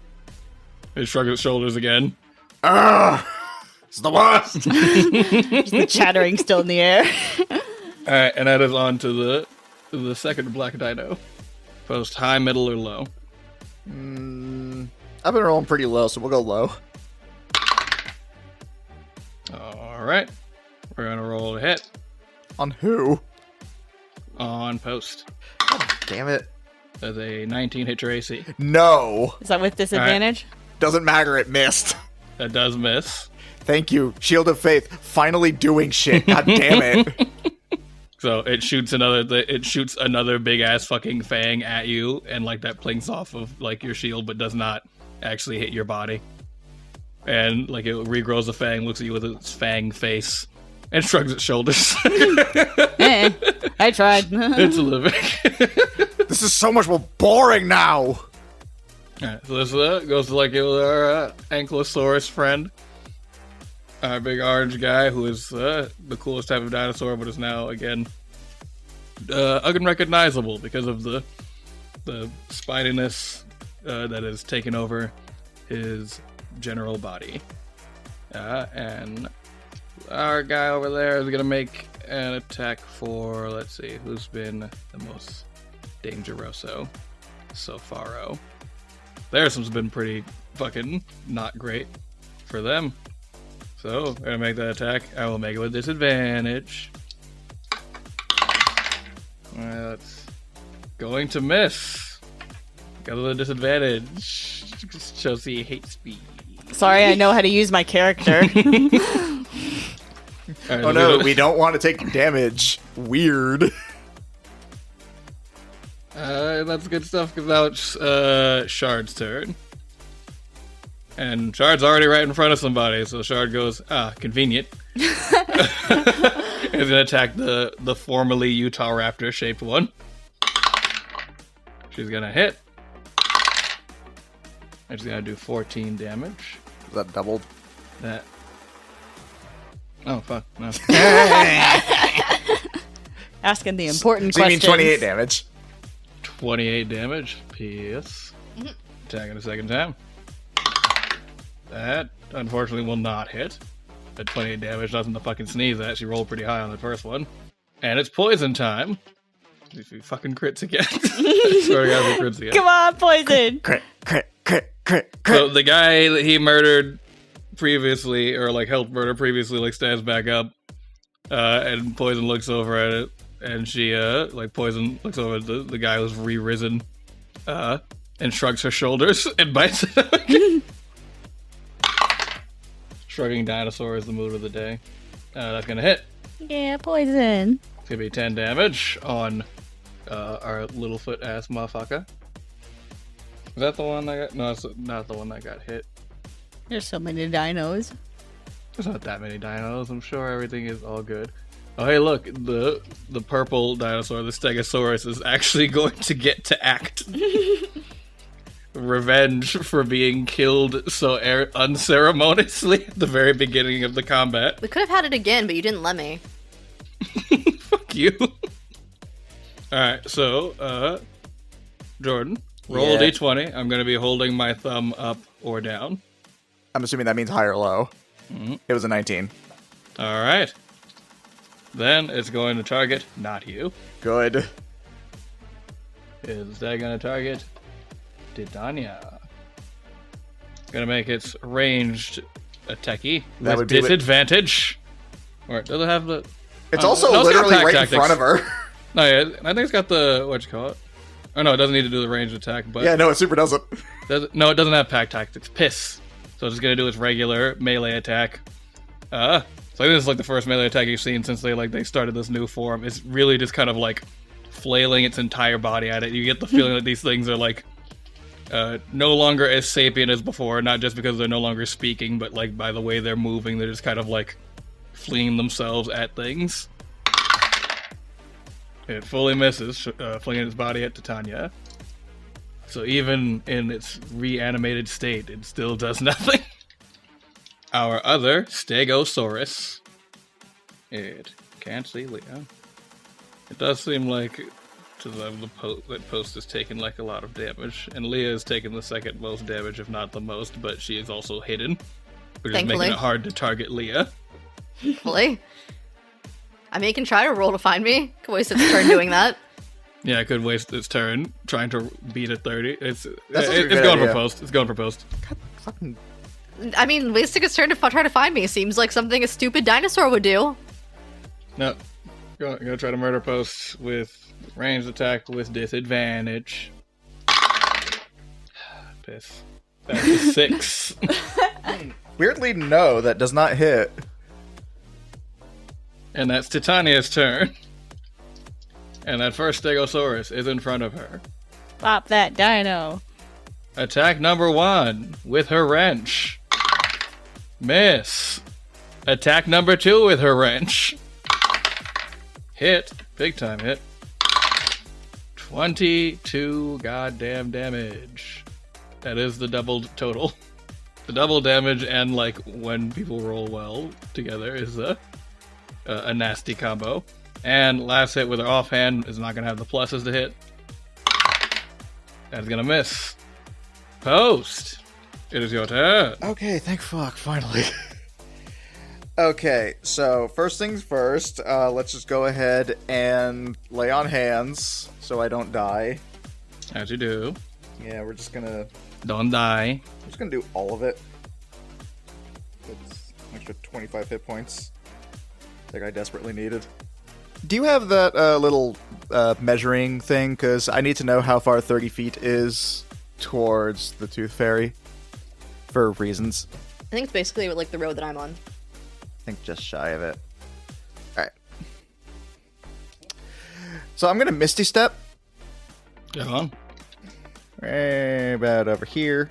shrugs its shoulders again. It's the worst. Just the chattering still in the air. Alright, and that is on to the second black dino. Post high, middle, or low. I've been rolling pretty low, so we'll go low. Alright. We're gonna roll a hit. On who? On post. God damn it. That's a 19 hit your AC. No. Is that with disadvantage? Doesn't matter, it missed. That does miss. Thank you. Shield of Faith, finally doing shit. God damn it. So it shoots another big ass fucking fang at you, and that plings off of your shield, but does not actually hit your body. And it regrows the fang, looks at you with its fang face, and shrugs its shoulders. I tried. It's living. This is so much more boring now. Alright, so this goes to our Ankylosaurus friend. Our big orange guy who is the coolest type of dinosaur, but is now, again, unrecognizable because of the spininess that has taken over his general body. And our guy over there is going to make an attack for, let's see, who's been the most Dangeroso. Sofaro. Theirs been pretty fucking not great for them. So, I'm gonna make that attack. I will make it with disadvantage. That's going to miss. Got a little disadvantage. Chelsea hates speed. Sorry, I know how to use my character. Right, oh no, we don't want to take damage. Weird. That's good stuff, because now it's Shard's turn. And Shard's already right in front of somebody, so Shard goes, convenient. He's gonna attack the formerly Utah Raptor shaped one. She's gonna hit. And she's gonna do 14 damage. Is that doubled? That. Oh, fuck. No. Asking the important so questions. You mean 28 damage? 28 damage. P.S. Attacking a second time. That, unfortunately, will not hit. At 28 damage, nothing to fucking sneeze at. She rolled pretty high on the first one. And it's poison time. If he fucking crits again. I swear to God, if he crits again. Come on, poison! Crit. So the guy that he murdered previously, or like helped murder previously, like stands back up. And Poison looks over at it. And she, Poison looks over at the guy who's re-risen. And shrugs her shoulders and bites it. Shrugging dinosaur is the mood of the day. That's gonna hit. Yeah, poison. It's gonna be 10 damage on our Littlefoot ass motherfucker. Is that the one that got? No, it's not the one that got hit. There's so many dinos. There's not that many dinos. I'm sure everything is all good. Oh, hey, look, the purple dinosaur, the Stegosaurus, is actually going to get to act. Revenge for being killed so unceremoniously at the very beginning of the combat. We could have had it again, but you didn't let me. Fuck you. Alright, so, Jordan, roll a d20. I'm going to be holding my thumb up or down. I'm assuming that means high or low. Mm-hmm. It was a 19. Alright. Then it's going to target not you. Good. Is that going to target Titania? Gonna make its ranged attacky That with would be disadvantage. Or does it have the? It's also no, literally pack right tactics. in front of her. No, yeah, I think it's got the what you call it. Oh no, it doesn't need to do the ranged attack. But Yeah, no, it super doesn't. No, it doesn't have pack tactics. Piss. So it's gonna do its regular melee attack. So I think this is like the first melee attack you've seen since they started this new form. It's really just kind of like flailing its entire body at it. You get the feeling that these things are like no longer as sapient as before, not just because they're no longer speaking, but like by the way they're moving, they're just kind of like flinging themselves at things. It fully misses, flinging its body at Titania. So even in its reanimated state, it still does nothing. Our other Stegosaurus. It can't see Leah. It does seem like to them that post has taken like a lot of damage, and Leah has taken the second most damage, if not the most, but she is also hidden, which is making it hard to target Leah. Thankfully. I mean, it can try to roll to find me. Can waste its turn doing that. Yeah, it could waste its turn trying to beat a 30. It's going idea. for post. It's going for post. God, fucking... I mean, wasting its turn to try to find me seems like something a stupid dinosaur would do. No. You're going to try to murder post with ranged attack with disadvantage. Piss. That's a 6. Weirdly, no, that does not hit. And that's Titania's turn. And that first Stegosaurus is in front of her. Pop that dino. Attack number 1 with her wrench. Miss. Attack number 2 with her wrench. Hit. Big time hit. 22 goddamn damage. That is the doubled total. The double damage and like when people roll well together is a nasty combo. And last hit with her offhand is not going to have the pluses to hit. That's going to miss. Post. It is your turn. Okay, thank fuck, finally. Okay, so first things first, let's just go ahead and lay on hands so I don't die. As you do. Yeah, we're just gonna... Don't die. We're just gonna do all of it. It's an extra 25 hit points. Like I desperately needed. Do you have that little measuring thing? Because I need to know how far 30 feet is towards the Tooth Fairy. For reasons. I think it's basically like the road that I'm on. I think just shy of it. Alright. So I'm gonna Misty Step. Go on. Right about over here.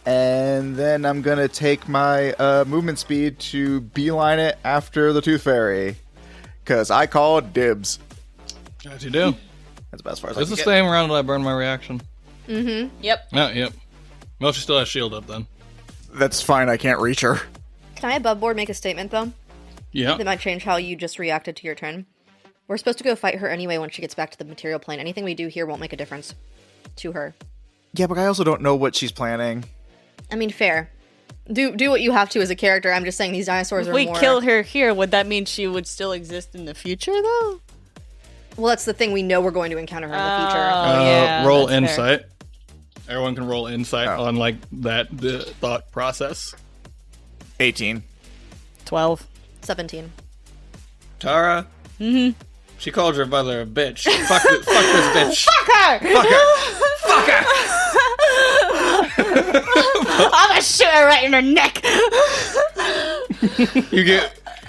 And then I'm gonna take my movement speed to beeline it after the Tooth Fairy. Because I call dibs. As you do. That's about as far as It's I the can same round that I burned my reaction. Mm-hmm. Yep. Oh, yep. Well, she still has shield up then. That's fine, I can't reach her. Can I above board make a statement, though? Yeah. That might change how you just reacted to your turn. We're supposed to go fight her anyway when she gets back to the material plane. Anything we do here won't make a difference to her. Yeah, but I also don't know what she's planning. I mean, fair. Do what you have to as a character. I'm just saying these dinosaurs If are we more... kill her here, would that mean she would still exist in the future, though? Well, that's the thing. We know we're going to encounter her in the future. Yeah, roll that's insight. Everyone can roll insight on like the thought process. 18. 12. 17. Tara. Mm-hmm. She called her mother a bitch. Fuck this bitch. Fuck her! Fuck her! Fuck her! I'm gonna shoot her right in her neck.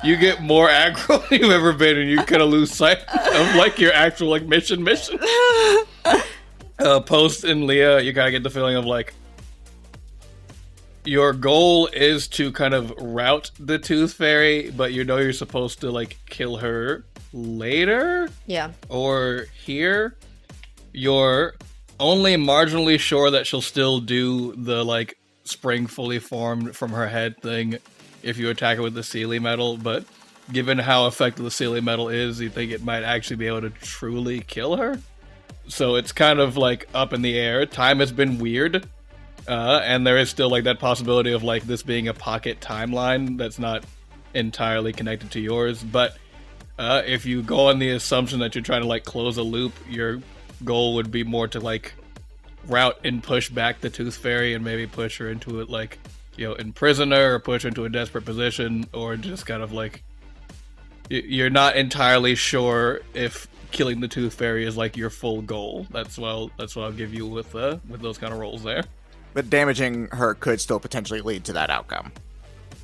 You get more aggro than you've ever been, and you kind of lose sight of like your actual like mission. Post and Leah, you kind of get the feeling of like your goal is to kind of rout the Tooth Fairy, but you know you're supposed to like kill her later. Yeah. Or here, you're only marginally sure that she'll still do the like spring fully formed from her head thing if you attack her with the Sealy metal, but given how effective the Sealy metal is, you think it might actually be able to truly kill her. So it's kind of like up in the air. Time has been weird, and there is still like that possibility of like this being a pocket timeline that's not entirely connected to yours. But if you go on the assumption that you're trying to like close a loop, your goal would be more to like route and push back the Tooth Fairy and maybe push her into it like, you know, imprison her or push her into a desperate position, or just kind of like you're not entirely sure if killing the Tooth Fairy is like your full goal. That's what I'll give you with those kind of rolls there. But damaging her could still potentially lead to that outcome.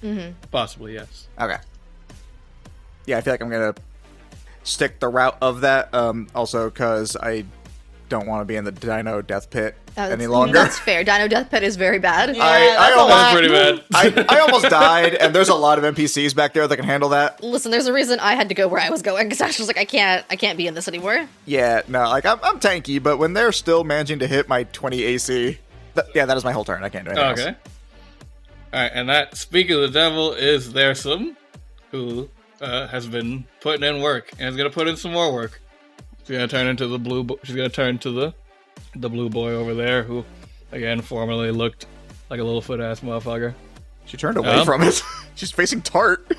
Mm-hmm. Possibly, yes. Okay. Yeah, I feel like I'm gonna stick the route of that. Also, because I don't want to be in the Dino Death Pit any longer. That's fair. Dino Death Pit is very bad. Yeah, I almost pretty bad. I almost died, and there's a lot of NPCs back there that can handle that. Listen, there's a reason I had to go where I was going, because I was just like, I can't be in this anymore. Yeah, no, like I'm tanky, but when they're still managing to hit my 20 AC, that is my whole turn. I can't do anything else. Okay. All right, and that speaking of the devil is Thersum, who has been putting in work and is gonna put in some more work. She's gonna turn into the blue. She's gonna turn to the blue boy over there, who again formerly looked like a little foot ass motherfucker. She turned away from it. She's facing Tart.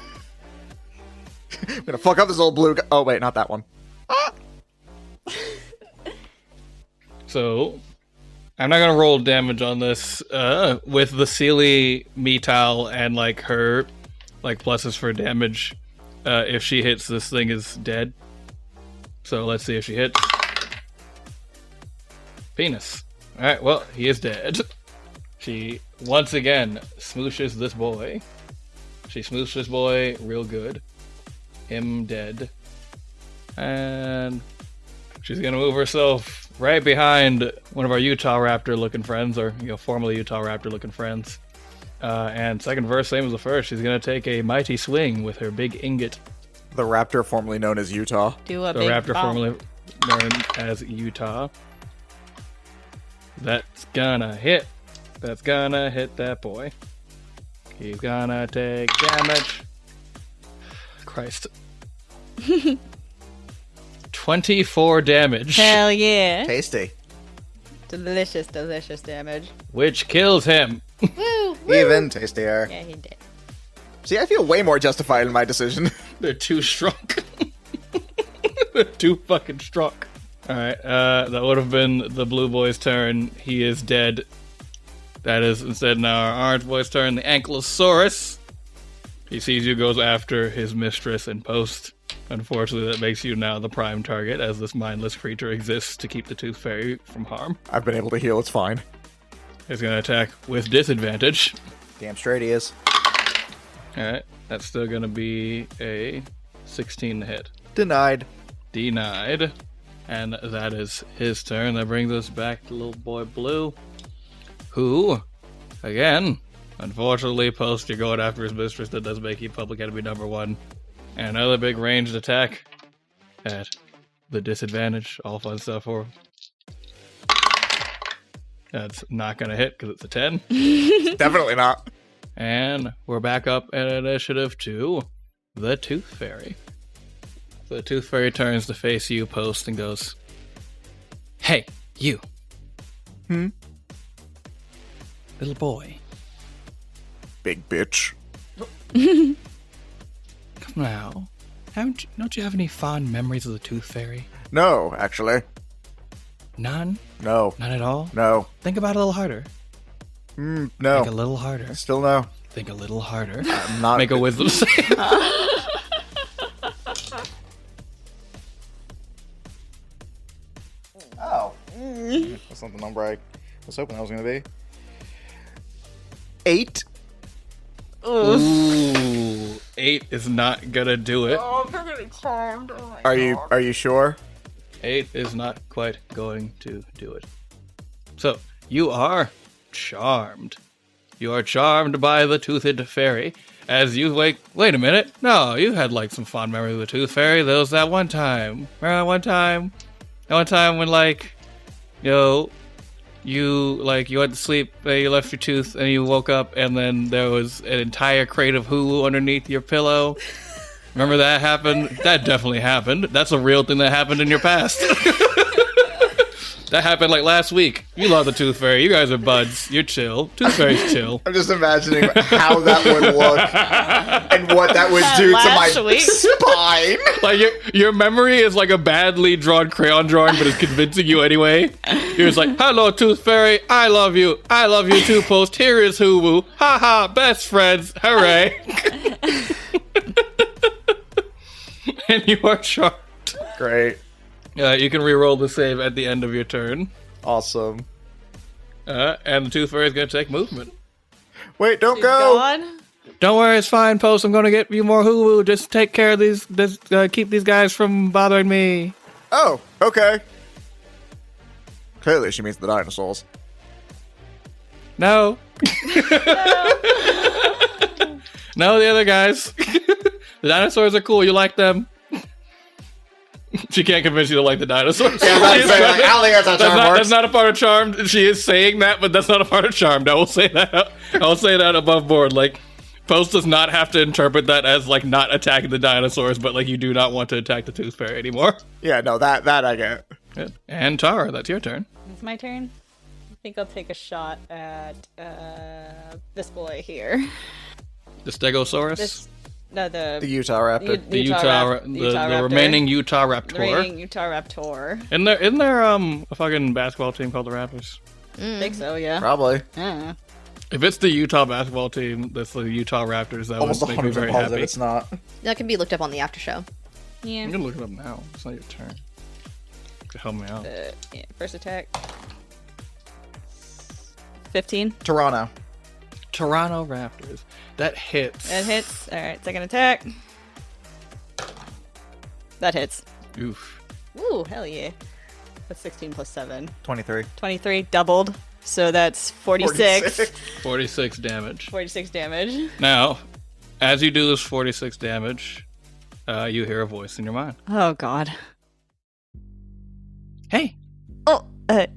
I'm gonna fuck up this old blue guy. Oh wait, not that one. So I'm not gonna roll damage on this with the Sealy Metal and like her like pluses for damage. If she hits, this thing is dead. So let's see if she hits. Penis. Alright, well, he is dead. She once again smooshes this boy. She smooshed this boy real good. Him dead. And she's gonna move herself right behind one of our Utah Raptor looking friends, or formerly Utah Raptor looking friends. And second verse, same as the first, she's gonna take a mighty swing with her big ingot. The Raptor formerly known as Utah. The Raptor formerly known as Utah. That's gonna hit. That's gonna hit that boy. He's gonna take damage. Christ. 24 damage. Hell yeah. Tasty. Delicious, delicious damage. Which kills him. Woo! Even tastier. Yeah, he did. See, I feel way more justified in my decision. They're too strong. They're too fucking strong. Alright, that would have been the blue boy's turn. He is dead. That is instead now our orange boy's turn. The Ankylosaurus. He sees you, goes after his mistress in post. Unfortunately, that makes you now the prime target, as this mindless creature exists to keep the Tooth Fairy from harm. I've been able to heal, it's fine. He's going to attack with disadvantage. Damn straight he is. Alright, that's still going to be a 16 to hit. Denied. Denied. And that is his turn. That brings us back to little boy Blue, who, again, unfortunately, post you're going after his mistress, that does make you public enemy number 1. And another big ranged attack at the disadvantage. All fun stuff for him. That's not going to hit because it's a 10. Definitely not. And we're back up at initiative to the Tooth Fairy. So the Tooth Fairy turns to face you, post, and goes, "Hey, you. Little boy. Big bitch. Come now. Don't you have any fond memories of the Tooth Fairy? No, actually. None? No. None at all? No. Think about it a little harder. No. Think a little harder. Still no. Think a little harder. I'm not. Make a wisdom save. Oh. That's not the number I was hoping that was going to be. 8. Ooh. 8 is not gonna do it. Oh, I'm gonna be charmed. Oh Are you sure? 8 is not quite going to do it. So, you are charmed. You are charmed by the Toothed Fairy. As you wait a minute. No, you had like some fond memory of the Tooth Fairy. There was that one time. Remember that one time when you went to sleep, you left your tooth, and you woke up, and then there was an entire crate of Hulu underneath your pillow. Remember that happened? That definitely happened. That's a real thing that happened in your past. That happened like last week. You love the Tooth Fairy. You guys are buds. You're chill. Tooth Fairy's chill. I'm just imagining how that would look and what that would do to my spine. Like your memory is like a badly drawn crayon drawing, but it's convincing you anyway. You're just like, "Hello, Tooth Fairy. I love you. I love you too, Post. Here is Hulu. Ha ha, best friends. Hooray." And you are charmed. Great. You can re-roll the save at the end of your turn. Awesome. And the Tooth Fairy is going to take movement. Wait, don't She's go. gone? Don't worry, it's fine, Post. I'm going to get you more Hulu. Just take care of these. Keep these guys from bothering me. Oh, okay. Clearly, she means the dinosaurs. No. No, the other guys. The dinosaurs are cool. You like them. She can't convince you to like the dinosaurs. Yeah, I don't think that's how charm works. That's not a part of charm. She is saying that, but that's not a part of charm. I will say that. I'll say that above board. Like, Post does not have to interpret that as like not attacking the dinosaurs, but like you do not want to attack the Tooth Fairy anymore. Yeah, no, that I get. Good. And Tara, that's your turn. It's my turn. I think I'll take a shot at this boy here. The Stegosaurus? The Utah Raptor. The remaining Utah Raptor. The remaining Utah Raptor. Isn't there a fucking basketball team called the Raptors? I think so, yeah. Probably. Yeah. If it's the Utah basketball team, that's the Utah Raptors. That Almost would make me very 100% happy. positive it's not. That can be looked up on the after show. Yeah. I'm gonna look it up now. It's not your turn. To help me out. Yeah, first attack. 15. Toronto Raptors. That hits. That hits. Alright, second attack. That hits. Oof. Ooh, hell yeah. That's 16 plus 7. 23. 23, doubled. So that's 46. 46 damage. 46 damage. Now, as you do this 46 damage, you hear a voice in your mind. Oh, God. Hey. Oh,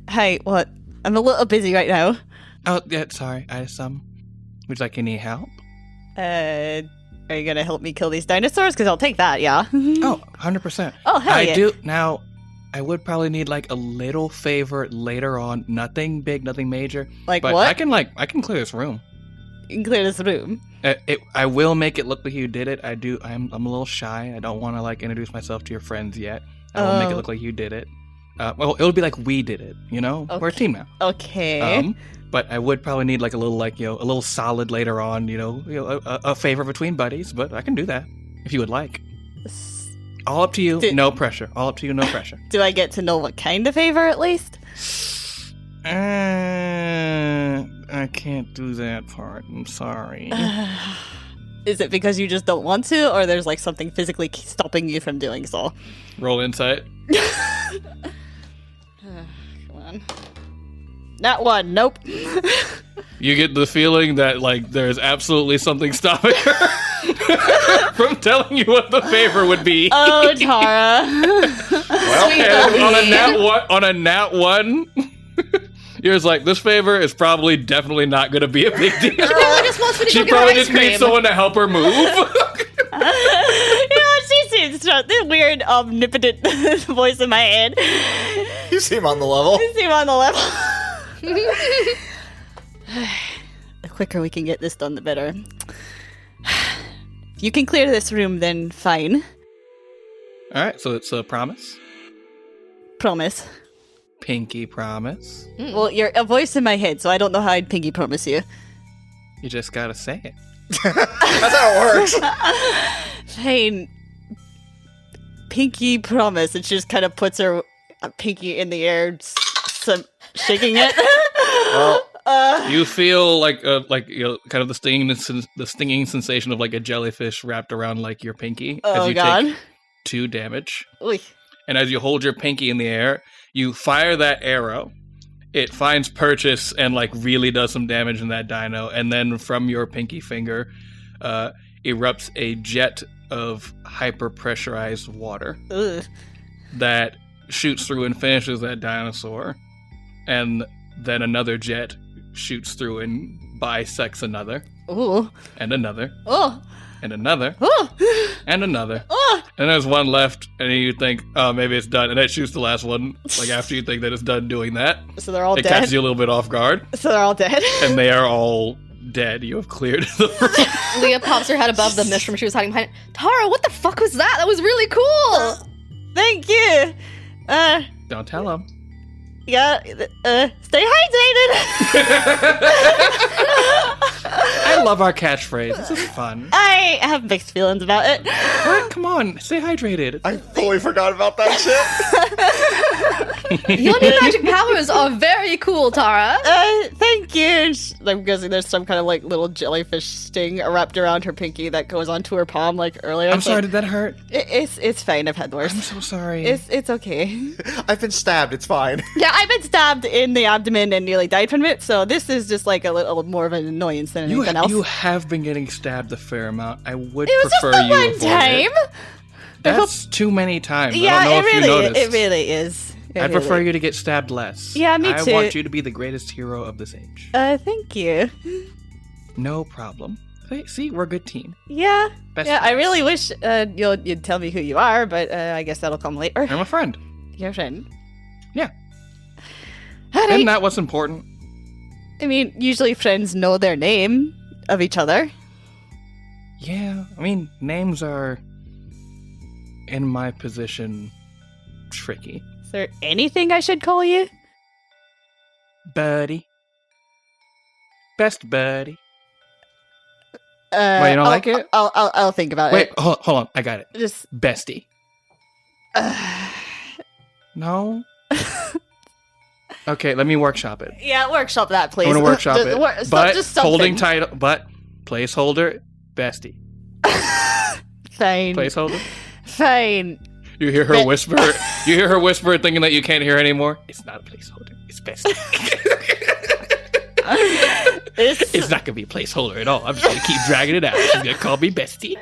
hey, what? I'm a little busy right now. Oh, yeah, sorry. Would you like any help? Are you gonna help me kill these dinosaurs? Because I'll take that, yeah. Oh, 100%. Oh, hell yeah. I do. Now, I would probably need like a little favor later on. Nothing big, nothing major. Like but what? I can clear this room. clear this room. I will make it look like you did it. I'm a little shy. I don't want to like introduce myself to your friends yet. I will make it look like you did it. Well, it'll be like we did it. You know, Okay. we're a team now. Okay. But I would probably need like a little like a little solid later on. A favor between buddies. But I can do that if you would like. All up to you. No pressure. All up to you. No pressure. Do I get to know what kind of favor at least? I can't do that part. I'm sorry. Is it because you just don't want to, or there's like something physically stopping you from doing so? Roll insight. Come on. Not one. Nope. You get the feeling that like there's absolutely something stopping her from telling you what the favor would be. Oh, Tara. On a nat one, you're just like, this favor is probably definitely not going to be a big deal. She probably just wants me to She go get probably her ice just needs cream. someone to help her move. She seems this weird, omnipotent voice in my head. You seem on the level. You seem on the level. The quicker we can get this done, the better. If you can clear this room, then fine. All right, so it's a promise. Promise. Pinky promise. Well, you're a voice in my head, so I don't know how I'd pinky promise you. You just gotta say it. That's how it works. Fine. Pinky promise. And she just kind of puts her pinky in the air, shaking it. Well, you feel like kind of the stinging sensation of like a jellyfish wrapped around like your pinky as you take 2 damage. Oy. And as you hold your pinky in the air, you fire that arrow. It finds purchase and like really does some damage in that dino. And then from your pinky finger, erupts a jet of hyper pressurized water that shoots through and finishes that dinosaur. And then another jet shoots through and bisects another. Ooh. And another. Oh. And another. Oh. And another. Oh. And there's one left, and you think, oh, maybe it's done. And it shoots the last one, like after you think that it's done doing that. So they're all it dead? catches you a little bit off guard. So they're all dead? And they are all dead. You have cleared the room. Leah pops her head above the mist from she was hiding behind. Tara, what the fuck was that? That was really cool! Thank you! Don't tell him. Yeah, stay hydrated! I love our catchphrase. This is fun. I have mixed feelings about it. What? Come on, stay hydrated. I fully forgot about that shit. Your new magic powers are very cool, Tara. Thank you. I'm guessing there's some kind of like little jellyfish sting wrapped around her pinky that goes onto her palm like earlier. I'm sorry, did that hurt? It's fine. I've had worse. I'm so sorry. It's okay. I've been stabbed. It's fine. Yeah, I've been stabbed in the abdomen and nearly died from it, so this is just like a little more of an annoyance than anything else. You have been getting stabbed a fair amount. I would It was prefer just the you one avoid time. it. That's too many times. Yeah, I don't know if it you noticed. It really is. I'd prefer you to get stabbed less. Yeah, me too. I want you to be the greatest hero of this age. Thank you. No problem. See, we're a good team. Yeah. Best I friends. really wish you'd tell me who you are, but I guess that'll come later. I'm a friend. Your friend. Yeah. Alright. Isn't that what's important? I mean, usually friends know their name of each other. Yeah, I mean, names are, in my position, tricky. Is there anything I should call you? Buddy. Best buddy. Wait, you don't like it? I'll think about Wait, it. hold on. I got it. Just Bestie. No? Okay, let me workshop it. yeah, workshop that, please. I'm gonna workshop it. But just something. holding title, but placeholder, bestie. Fine. Placeholder. Fine. You hear her whisper. You hear her whisper, thinking that you can't hear anymore. It's not a placeholder. It's bestie. It's not gonna be a placeholder at all. I'm just gonna keep dragging it out. She's gonna call me bestie.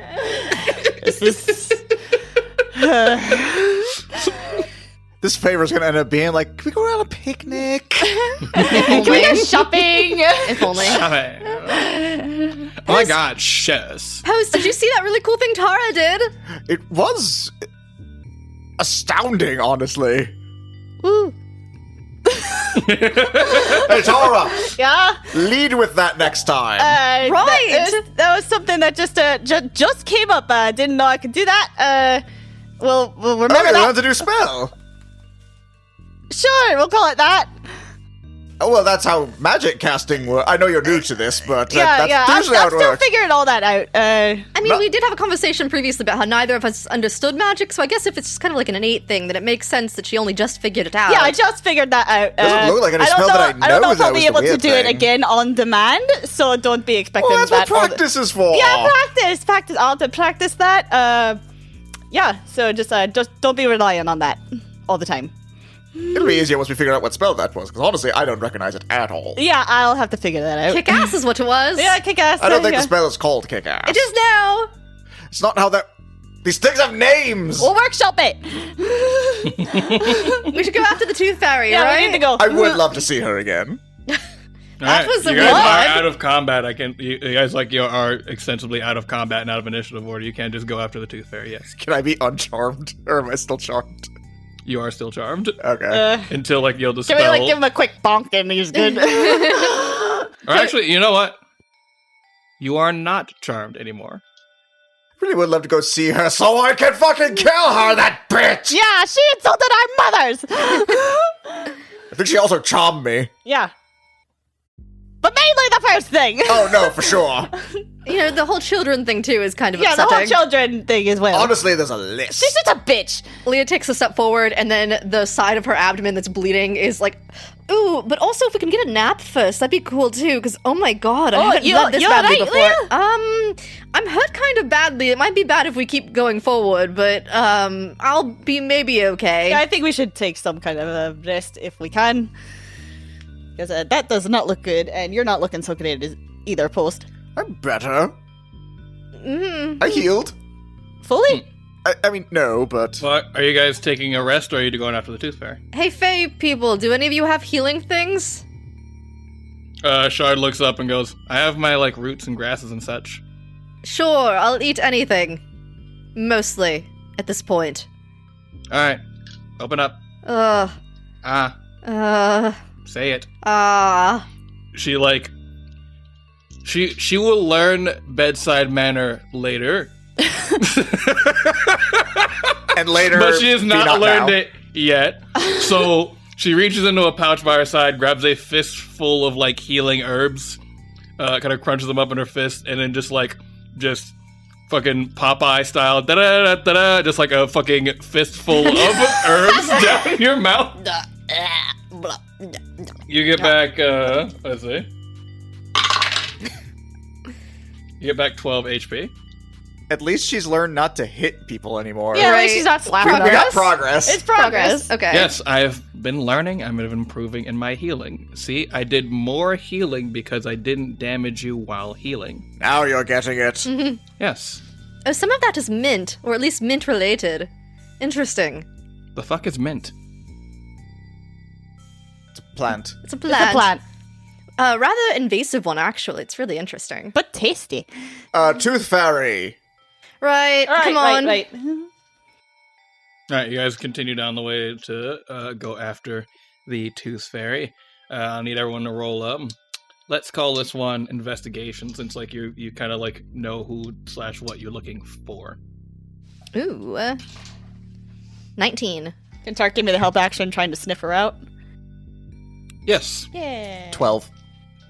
This favor's gonna end up being like, can we go on a picnic? Can we go shopping? If only. Oh my god, shush. Post, did you see that really cool thing Tara did? It was astounding, honestly. Woo. Hey, Tara! Yeah? Lead with that next time. Right. That was something that just came up. Didn't know I could do that. We'll remember Okay, that. that's a new spell. Sure, we'll call it that. Oh, well, that's how magic casting works. I know you're new to this, but Yeah, that's I'm usually how it still works. figuring all that out. I mean, we did have a conversation previously about how neither of us understood magic, so I guess if it's just kind of like an innate thing, then it makes sense that she only just figured it out. Yeah, I just figured that out. Doesn't look like any I don't spell know, that I I don't know know if that I'll was be the able to weird do it thing. again on demand, so don't be expecting Well, that's that. what practice is for. Yeah, practice. I'll have to practice that. Yeah, so just don't be relying on that all the time. It'll be easier once we figure out what spell that was, because honestly, I don't recognize it at all. Yeah, I'll have to figure that out. Kick ass is what it was. Yeah, kick ass. I don't think yeah. the spell is called kick ass. It is now. It's not how that. These things have names. We'll workshop it. We should go after the Tooth Fairy, Yeah, right? we need to go. I would love to see her again. That was you a guys what? are out of combat. You guys are extensively out of combat and out of initiative order. You can't just go after the Tooth Fairy. Yes, Can I be uncharmed, or am I still charmed? you are still charmed Okay. until you'll Can dispel. we give him a quick bonk and he's good? Or actually, you know what? You are not charmed anymore. Really would love to go see her so I can fucking kill her, that bitch! Yeah, she insulted our mothers. I think she also charmed me. Yeah. But mainly the first thing. Oh no, for sure. You know, the whole children thing too is kind of Yeah, the upsetting. whole children thing as well. Honestly, there's a list. She's just a bitch. Leah takes a step forward, and then the side of her abdomen that's bleeding is like, ooh, but also if we can get a nap first, that'd be cool too, because oh my god, I haven't bled this badly before. Leah? I'm hurt kind of badly. It might be bad if we keep going forward, but I'll be maybe okay. Yeah, I think we should take some kind of a rest if we can. Because that does not look good, and you're not looking so good either, Post. I'm better. Mm-hmm. I healed. Fully? I mean, no, but... But are you guys taking a rest, or are you going after the Tooth Fairy? Hey, Fae people, do any of you have healing things? Shard looks up and goes, I have my, roots and grasses and such. Sure, I'll eat anything. Mostly, at this point. Alright, open up. Say it. She will learn bedside manner later. And later, but she has not learned now. it yet. So she reaches into a pouch by her side, grabs a fistful of healing herbs, kind of crunches them up in her fist, and then just fucking Popeye style, da-da-da-da-da, just a fucking fistful of herbs down in your mouth. You get back, let's see. You get back 12 HP. At least she's learned not to hit people anymore. Yeah, at least she's not slapping We got us. progress. It's progress. Okay. Yes, I've been learning. I'm improving in my healing. See, I did more healing because I didn't damage you while healing. Now you're getting it. Yes. Oh, some of that is mint, or at least mint-related. Interesting. The fuck is mint? It's a plant. It's a plant. It's a plant. Rather invasive one, actually. It's really interesting. But tasty. Tooth Fairy. Right, come on. Right. Alright, you guys continue down the way to go after the Tooth Fairy. I'll need everyone to roll up. Let's call this one investigation, since you kind of know who / what you're looking for. Ooh. 19. Can Tark give me the help action trying to sniff her out? Yes. Yeah. 12.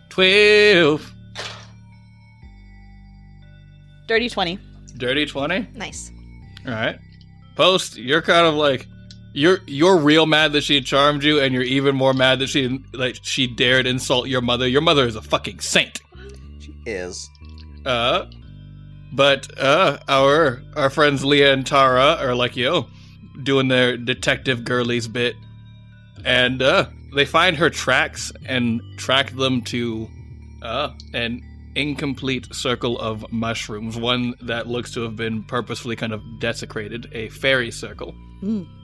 12. Dirty 20. Dirty 20. Nice. All right. Post, you're kind of you're real mad that she charmed you, and you're even more mad that she dared insult your mother. Your mother is a fucking saint. She is. But our friends Leah and Tara are doing their detective girlies bit, and they find her tracks and track them to an incomplete circle of mushrooms, one that looks to have been purposefully kind of desecrated, a fairy circle,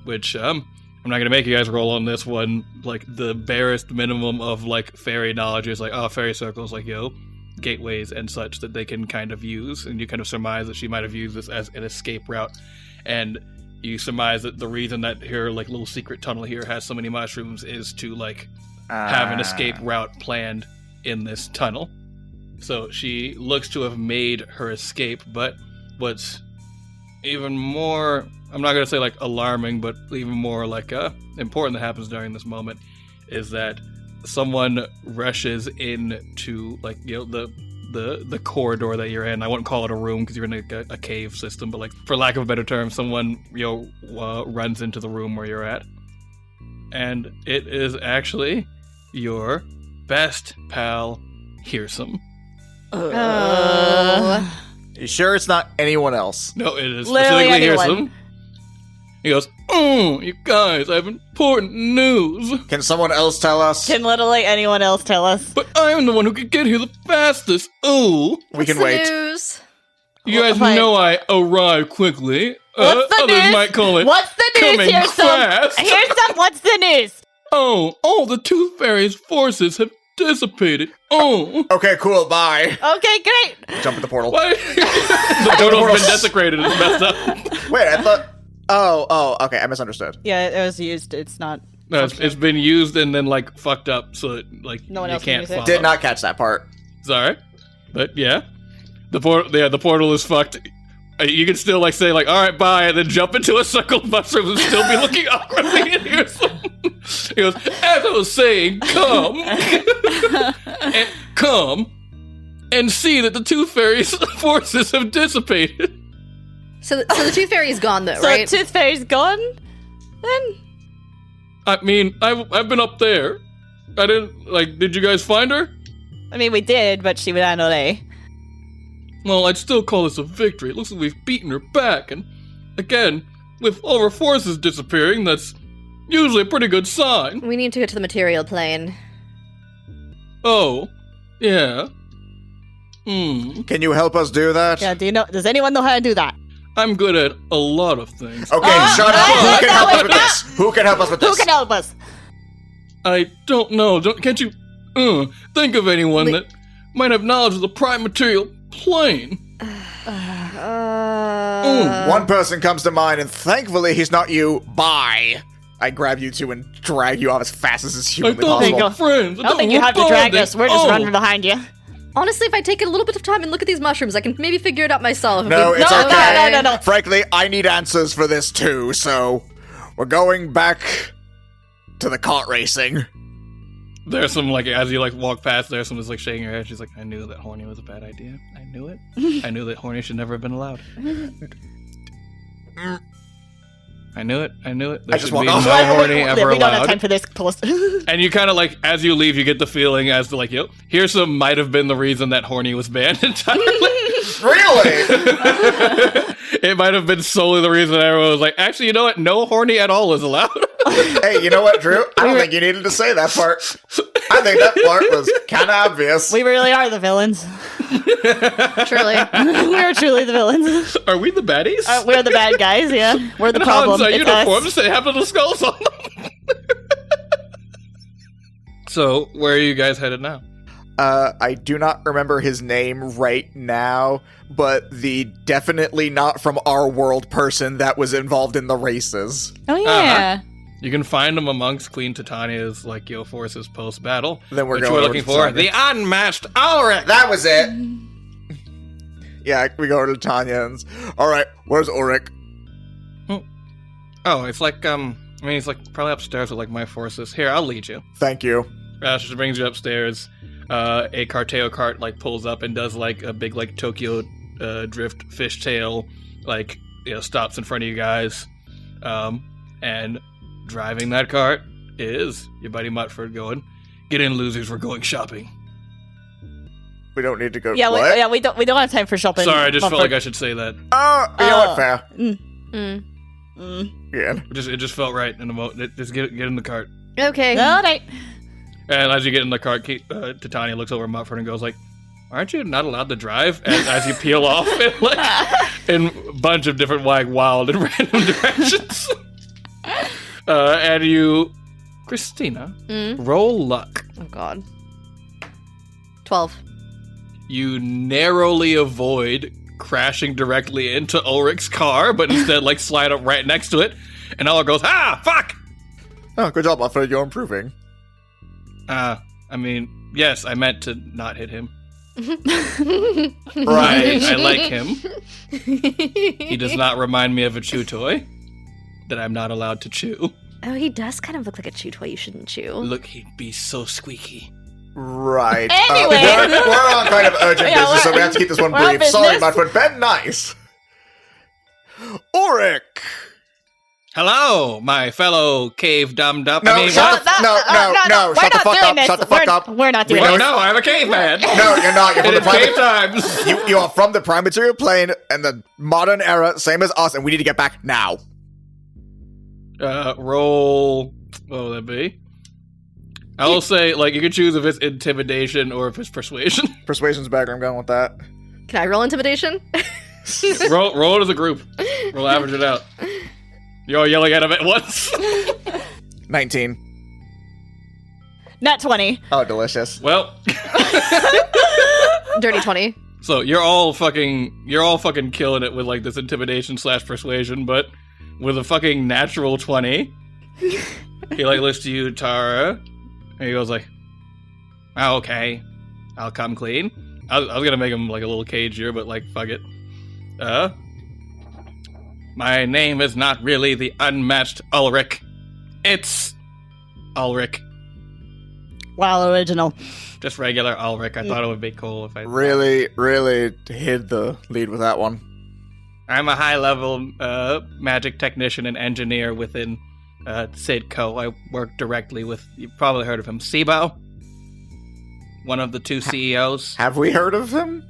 which I'm not going to make you guys roll on this one. The barest minimum of fairy knowledge is fairy circles, gateways and such that they can kind of use, and you kind of surmise that she might have used this as an escape route, and you surmise that the reason that her little secret tunnel here has so many mushrooms is to have an escape route planned in this tunnel. So she looks to have made her escape, but what's even more, I'm not going to say like alarming, but even more like important that happens during this moment is that someone rushes into like, you know, the corridor that you're in. I wouldn't call it a room because you're in a cave system, but like for lack of a better term, someone, you know, runs into the room where you're at. And it is actually your best pal, Hearsome. You sure it's not anyone else? No, it is Literally specifically anyone. Hearsome. He goes, "Oh, you guys, I have important news." Can someone else tell us? Can literally anyone else tell us? But I'm the one who could get here the fastest. Oh, We can wait. News? you guys Fine. know I arrive quickly. What's the Others news? might call it What's the news? coming Here's fast. some. What's the news? Oh, all the Tooth Fairy's forces have dissipated. Oh, Okay, cool, bye. Okay, great. Jump in the portal. why? The portal's been desecrated. It's messed up. Wait, I thought... Oh, okay, I misunderstood. Yeah, it was used. It's not. No, it's been used and then like fucked up, so that, like No one you else can can't use it. follow. Did not catch that part. It's alright. But yeah. The portal is fucked. You can still like say like, alright, bye, and then jump into a circle of mushrooms and still be looking awkwardly in here. He goes, as I was saying, come and see that the Tooth Fairy's forces have dissipated. So the Tooth Fairy is gone, though, So right? Tooth Fairy's gone? Then? I mean, I've been up there. I didn't, like, did you guys find her? I mean, we did, but she ran away. Well, I'd still call this a victory. It looks like we've beaten her back, and again, with all her forces disappearing, that's usually a pretty good sign. We need to get to the material plane. Oh, yeah. Can you help us do that? Yeah, does anyone know how to do that? I'm good at a lot of things. Okay, shut up. Who can help us with this? Who can help us with this? Who can help us? I don't know. Can't you think of anyone that might have knowledge of the prime material plane? One person comes to mind, and thankfully he's not you. Bye. I grab you two and drag you off as fast as is humanly possible. Friends. I don't think you have to drag us. We're just running behind you. Honestly, if I take a little bit of time and look at these mushrooms, I can maybe figure it out myself. No, it's No, okay. no. Frankly, I need answers for this too, so we're going back to the kart racing. There's some, like, as you, like, walk past, there's someone just, like, shaking her head. She's like, I knew that horny was a bad idea. I knew it. I knew that horny should never have been allowed. I knew it. There I just should walk be off. no horny ever We don't have allowed. time for this. And you kind of, like, as you leave, you get the feeling as to, like, yo, Hearsome might have been the reason that horny was banned entirely. Really? It might have been solely the reason everyone was like, actually, you know what? No horny at all is allowed. Hey, you know what, Drew? I don't think you needed to say that part. I think that part was kind of obvious. We really are the villains. Truly. We're truly the villains. Are we the baddies? We're the bad guys, yeah. We're the And problem. Han's It's us. uniforms, they have little skulls on them. So, where are you guys headed now? I do not remember his name right now, but the definitely not from our world person that was involved in the races. Oh, yeah. You can find them amongst Queen Titania's, like, forces post-battle. Then we're which going we're over looking to for. Tanya. The unmatched Ulrich! That was it. Yeah, we go to Tanya and... Alright, where's Ulrich? Oh, it's like, he's like probably upstairs with like my forces. Here, I'll lead you. Thank you. She brings you upstairs. A Carteo cart like pulls up and does like a big like Tokyo drift fishtail, like stops in front of you guys. And driving that cart is your buddy Mutford going, "Get in, losers, we're going shopping." We don't need to go. Yeah, What? we don't have time for shopping. Sorry, I just felt Mumford. like I should say that. Oh, you know what? Fair. Yeah. It just felt right in the moment. Just get in the cart. Okay. All right. And as you get in the cart, Titania looks over at Mutford and goes like, "Aren't you not allowed to drive?" And as you peel off in a bunch of different wild and random directions. And you, Christina, roll luck. Oh, God. 12. You narrowly avoid crashing directly into Ulrich's car, but instead like slide up right next to it. And Ulrich goes, "Ah, fuck!" Oh, good job, Mutford. You're improving. I mean, yes, I meant to not hit him. Right. I like him. He does not remind me of a chew toy that I'm not allowed to chew. Oh, he does kind of look like a chew toy you shouldn't chew. Look, he'd be so squeaky. Right. Anyway. We're on kind of urgent Yeah, business, so we have to keep this one we're on brief. Sorry, business. but Ben Nice. Auric. Hello, my fellow cave dummed up. No, I mean, shut the No, shut the fuck up. Shut the fuck up. We're not doing no, this. no, I'm a caveman. No, you're not. You're from It the is cave private. times. You are from the prime material plane and the modern era, same as us, and we need to get back now. Roll. What will that be? I will say, like, you can choose if it's intimidation or if it's persuasion. Persuasion's better. I'm going with that. Can I roll intimidation? roll it as a group. We'll average it out. You're all yelling at him at once. 19. Nat 20. Oh, delicious. Well, Dirty 20. so you're all fucking killing it with like this intimidation / persuasion, but with a fucking natural 20. He like looks to you, Tara, and he goes like, "Oh, okay, I'll come clean." I was gonna make him like a little cagier, but like fuck it. My name is not really the unmatched Ulrich. It's Ulrich. Wow, original. Just regular Ulrich. I thought it would be cool if I... Really hid the lead with that one. I'm a high-level magic technician and engineer within Sidco. I work directly with... You've probably heard of him. Sibo? One of the two CEOs. Have we heard of him?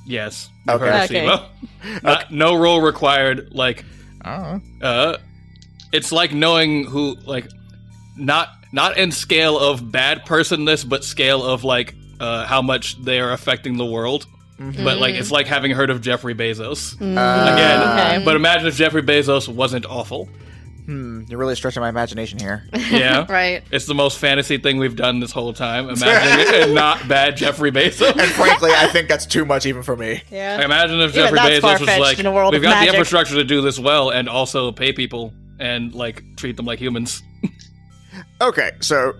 Yes. Okay. Heard of Sibo. No role required. Like... it's like knowing who... Like... Not in scale of bad personness, but scale of like how much they are affecting the world. Mm-hmm. But like it's like having heard of Jeffrey Bezos again. Okay. But imagine if Jeffrey Bezos wasn't awful. You're really stretching my imagination here. Yeah, right. It's the most fantasy thing we've done this whole time. Imagining it not bad Jeffrey Bezos. And frankly, I think that's too much even for me. Yeah. Imagine if Even Jeffrey that's Bezos was far-fetched like, in a world we've of got magic. the infrastructure to do this well, and also pay people and like treat them like humans. Okay, so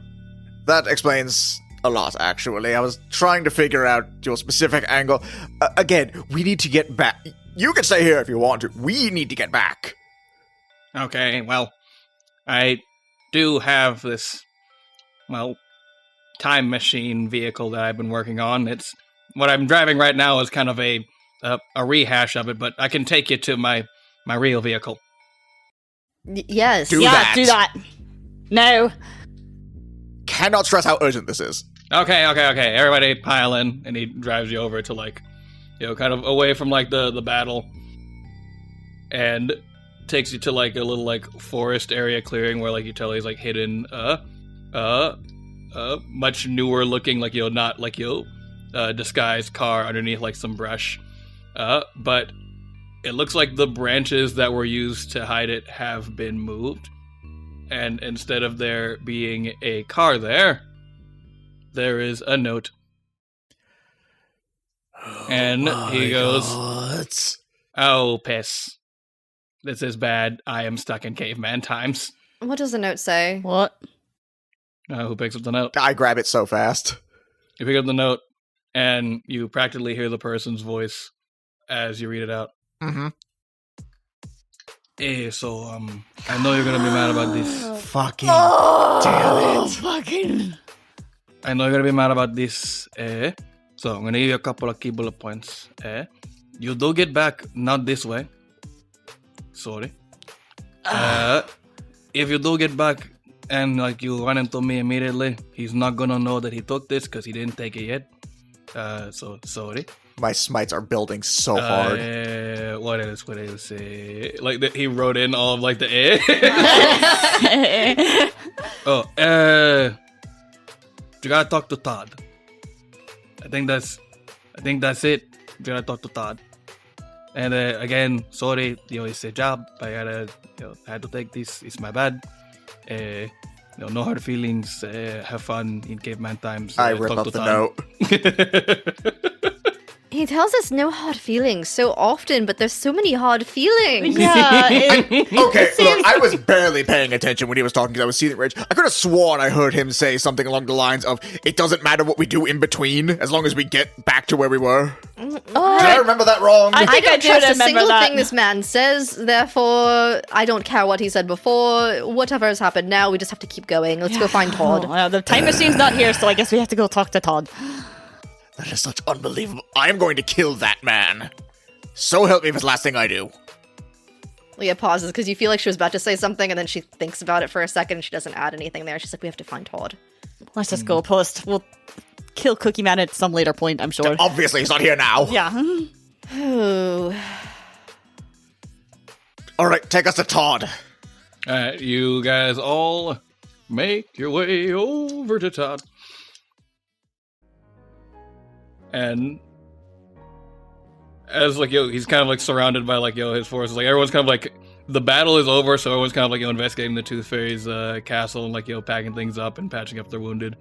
that explains a lot, actually. I was trying to figure out your specific angle. Again, we need to get back. You can stay here if you want to. We need to get back. Okay, well, I do have this, well, time machine vehicle that I've been working on. It's what I'm driving right now is kind of a rehash of it, but I can take you to my real vehicle. Yes. Do yeah, that. do that. No. Cannot stress how urgent this is. Okay. Everybody pile in, and he drives you over to like, kind of away from like the battle, and takes you to like a little like forest area clearing where like you tell he's like hidden much newer looking like not like disguised car underneath like some brush, but it looks like the branches that were used to hide it have been moved, and instead of there being a car there is a note. And he goes, "Oh, piss. This is bad. I am stuck in caveman times." What does the note say? What? Who picks up the note? I grab it so fast. You pick up the note, and you practically hear the person's voice as you read it out. Mm-hmm. Hey, so, I know you're gonna be mad about this. Fucking damn it. Fucking. I know you're gonna be mad about this, So, I'm gonna give you a couple of key bullet points, You do get back, not this way. Sorry. If you do get back, and like you run into me immediately, he's not gonna know that he took this, because he didn't take it yet. So, sorry. My smites are building so hard. What else would I say? Like, he wrote in all of, like, the you gotta talk to Todd. I think that's it. You gotta talk to Todd. And, again, sorry, it's a job. I gotta, I had to take this. It's my bad. No hard feelings. Have fun in caveman times. I rip talk up to the Todd. note. He tells us no hard feelings so often, but there's so many hard feelings. Yeah. Okay, look, I was barely paying attention when he was talking because I was seething rage. I could have sworn I heard him say something along the lines of, it doesn't matter what we do in between, as long as we get back to where we were. Did I remember that wrong? I think I don't do trust a remember single that. thing this man says, therefore, I don't care what he said before. Whatever has happened now, we just have to keep going. Let's go find Todd. Oh, well, the time machine's not here, so I guess we have to go talk to Todd. That is such unbelievable. I am going to kill that man. So help me if it's the last thing I do. Leah pauses because you feel like she was about to say something, and then she thinks about it for a second, and she doesn't add anything there. She's like, we have to find Todd. Let's just go post. We'll kill Cookie Man at some later point, I'm sure. Obviously, he's not here now. Yeah. Oh. All right, take us to Todd. Alright, you guys all make your way over to Todd. And as like he's kind of like surrounded by like his forces. Like everyone's kind of like the battle is over, so everyone's kind of like investigating the Tooth Fairy's castle and like packing things up and patching up their wounded.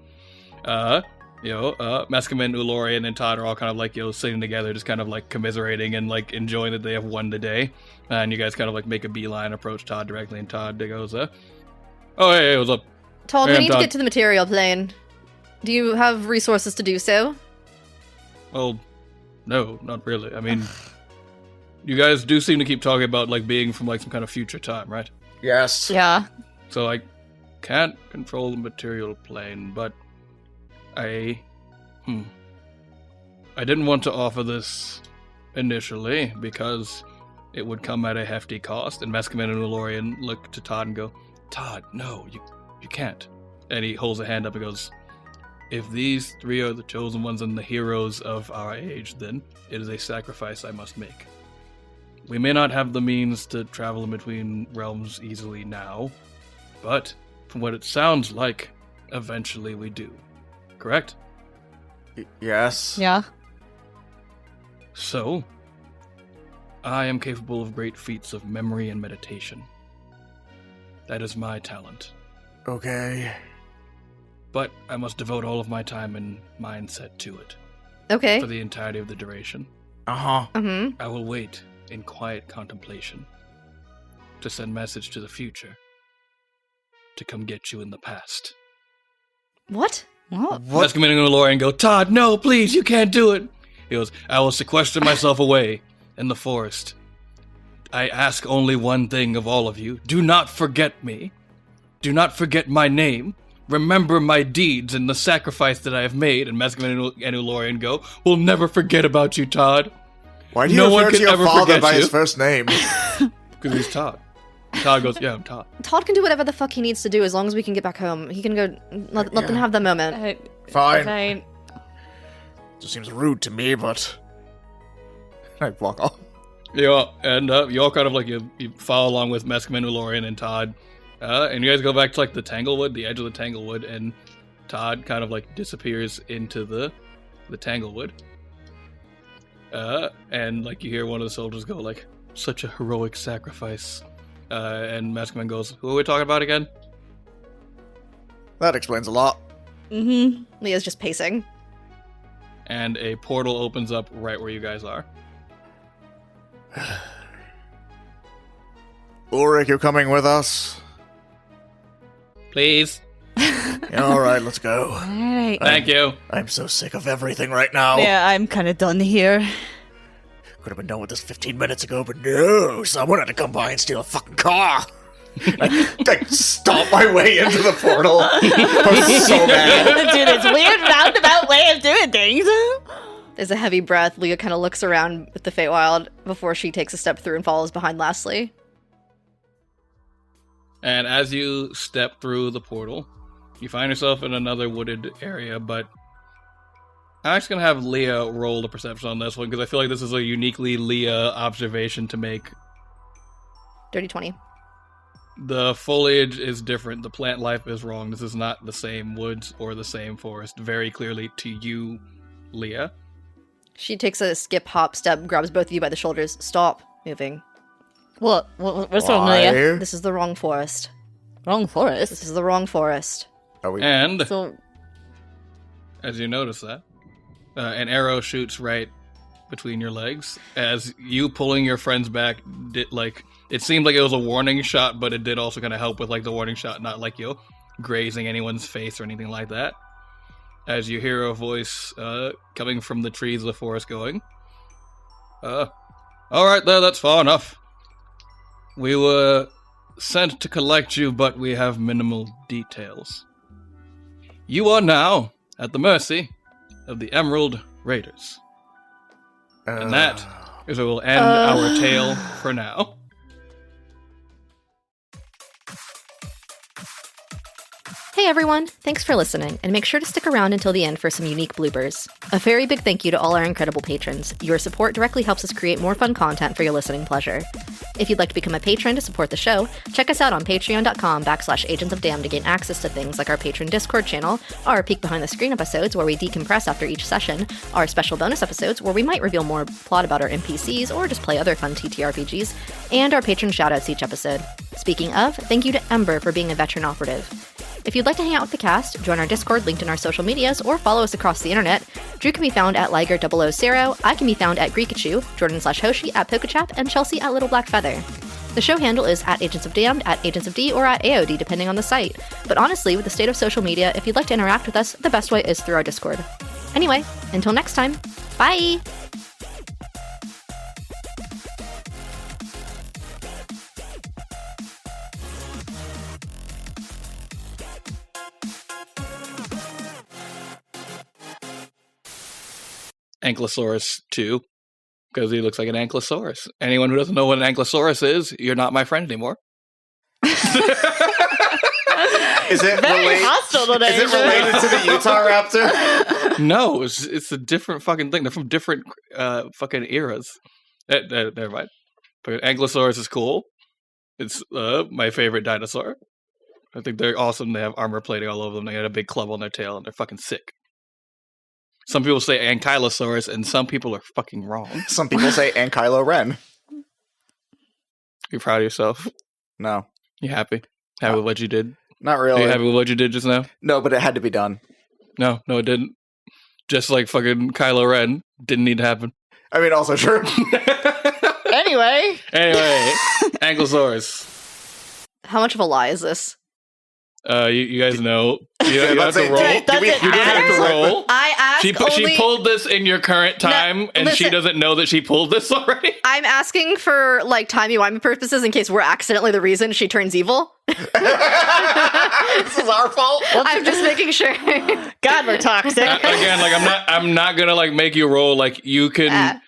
Meskimen, Ulorian, and Todd are all kind of like sitting together, just kind of like commiserating and like enjoying that they have won the day. And you guys kind of like make a beeline, approach Todd directly, and Todd goes, "Oh hey, what's up?" Todd, Hey, we I'm need Todd. to get to the material plane. Do you have resources to do so? Well, no, not really. I mean, you guys do seem to keep talking about like being from like some kind of future time, right? Yes. Yeah. So I can't control the material plane, but I didn't want to offer this initially because it would come at a hefty cost. And Meskimen and Ulorian look to Todd and go, "Todd, no, you can't." And he holds a hand up and goes, "If these three are the chosen ones and the heroes of our age, then it is a sacrifice I must make. We may not have the means to travel in between realms easily now, but from what it sounds like, eventually we do. Correct? Yes. Yeah. So, I am capable of great feats of memory and meditation. That is my talent. Okay. But I must devote all of my time and mindset to it Okay. for the entirety of the duration. Uh-huh. Mm-hmm. I will wait in quiet contemplation to send message to the future to come get you in the past." What? What? Let's come in and Laurie and go, "Todd, no, please, you can't do it." He goes, "I will sequester myself away in the forest. I ask only one thing of all of you. Do not forget me. Do not forget my name. Remember my deeds and the sacrifice that I have made." And Meskimen and Ulorian go, "We'll never forget about you, Todd." Why do you No one refer to could your ever father forget by you. his first name? Because he's Todd. Todd goes, "Yeah, I'm Todd." Todd can do whatever the fuck he needs to do as long as we can get back home. He can go. Let them have the moment. Fine. Just seems rude to me, but I walk off. Yeah, and you all kind of like you follow along with Meskimen, Ulorian, and Todd, and you guys go back to like the Tanglewood, the edge of the Tanglewood, and Todd kind of like disappears into the Tanglewood, and like you hear one of the soldiers go like, "Such a heroic sacrifice," and Meskimen goes, "Who are we talking about again?" That explains a lot. Mm-hmm. Leah's just pacing. And a portal opens up right where you guys are. Ulrich, you coming with us? Please. Yeah, all right, let's go. All right. Thank you. I'm so sick of everything right now. Yeah, I'm kind of done here. Could have been done with this 15 minutes ago, but no, someone had to come by and steal a fucking car. I stomp my way into the portal. I was so mad. Do this weird roundabout way of doing things. There's a heavy breath. Leah kind of looks around with the Feywild before she takes a step through and follows behind Lastly. And as you step through the portal, you find yourself in another wooded area, but I'm actually going to have Leah roll the perception on this one, because I feel like this is a uniquely Leah observation to make. Dirty 20. The foliage is different. The plant life is wrong. This is not the same woods or the same forest. Very clearly to you, Leah. She takes a skip, hop, step, grabs both of you by the shoulders. Stop moving. What's wrong, Leah? This is the wrong forest. Wrong forest? This is the wrong forest. And So, as you notice that, an arrow shoots right between your legs as you pulling your friends back did, like, it seemed like it was a warning shot, but it did also kind of help with, like, the warning shot, not like you grazing anyone's face or anything like that. As you hear a voice coming from the trees of the forest going, alright there, that's far enough. We were sent to collect you, but we have minimal details. You are now at the mercy of the Emerald Raiders. And that is where we'll end our tale for now. Hey everyone, thanks for listening, and make sure to stick around until the end for some unique bloopers. A very big thank you to all our incredible patrons. Your support directly helps us create more fun content for your listening pleasure. If you'd like to become a patron to support the show, check us out on patreon.com/agentsofdamned to gain access to things like our patron Discord channel, our peek behind the screen episodes where we decompress after each session, our special bonus episodes where we might reveal more plot about our NPCs or just play other fun TTRPGs, and our patron shoutouts each episode. Speaking of, thank you to Eymbr for being a veteran operative. If you'd like to hang out with the cast, join our Discord linked in our social medias, or follow us across the internet, Drew can be found at Liger000, I can be found at Greekachu, Jordan/Hoshi at Pokechap, and Chelsea at Little Black Feather. The show handle is at agentsofdamned, at agentsofd, or at AOD, depending on the site. But honestly, with the state of social media, if you'd like to interact with us, the best way is through our Discord. Anyway, until next time, bye! Ankylosaurus 2, because he looks like an ankylosaurus. Anyone who doesn't know what an ankylosaurus is, you're not my friend anymore. Is it related to the Utah raptor? No, it's a different fucking thing. They're from different fucking eras. Never mind. But Ankylosaurus is cool. It's my favorite dinosaur. I think they're awesome. They have armor plating all over them. They got a big club on their tail, and they're fucking sick. Some people say Ankylosaurus, and some people are fucking wrong. Some people say Ankylo Ren. You proud of yourself? No. You happy? Happy with what you did? Not really. Are you happy with what you did just now? No, but it had to be done. No, it didn't. Just like fucking Kylo Ren. Didn't need to happen. I mean, also true. Anyway, Ankylosaurus. How much of a lie is this? You guys know. You have to roll. Does it You have to roll. I asked She pulled this in your current time, and she doesn't know that she pulled this already. I'm asking for, like, timey-wimey purposes in case we're accidentally the reason she turns evil. This is our fault. I'm just making sure. God, we're toxic. Again, like, I'm not gonna, like, make you roll. Like, you can...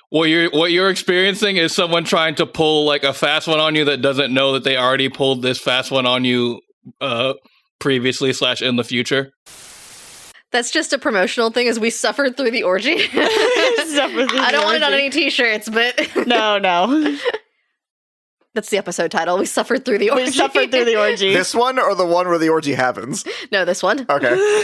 What you're experiencing is someone trying to pull, like, a fast one on you that doesn't know that they already pulled this fast one on you previously / in the future. That's just a promotional thing, as we suffered through the orgy. I don't want it on any t-shirts, but... No. That's the episode title. We suffered through the orgy. We suffered through the orgy. This one or the one where the orgy happens? No, this one. Okay.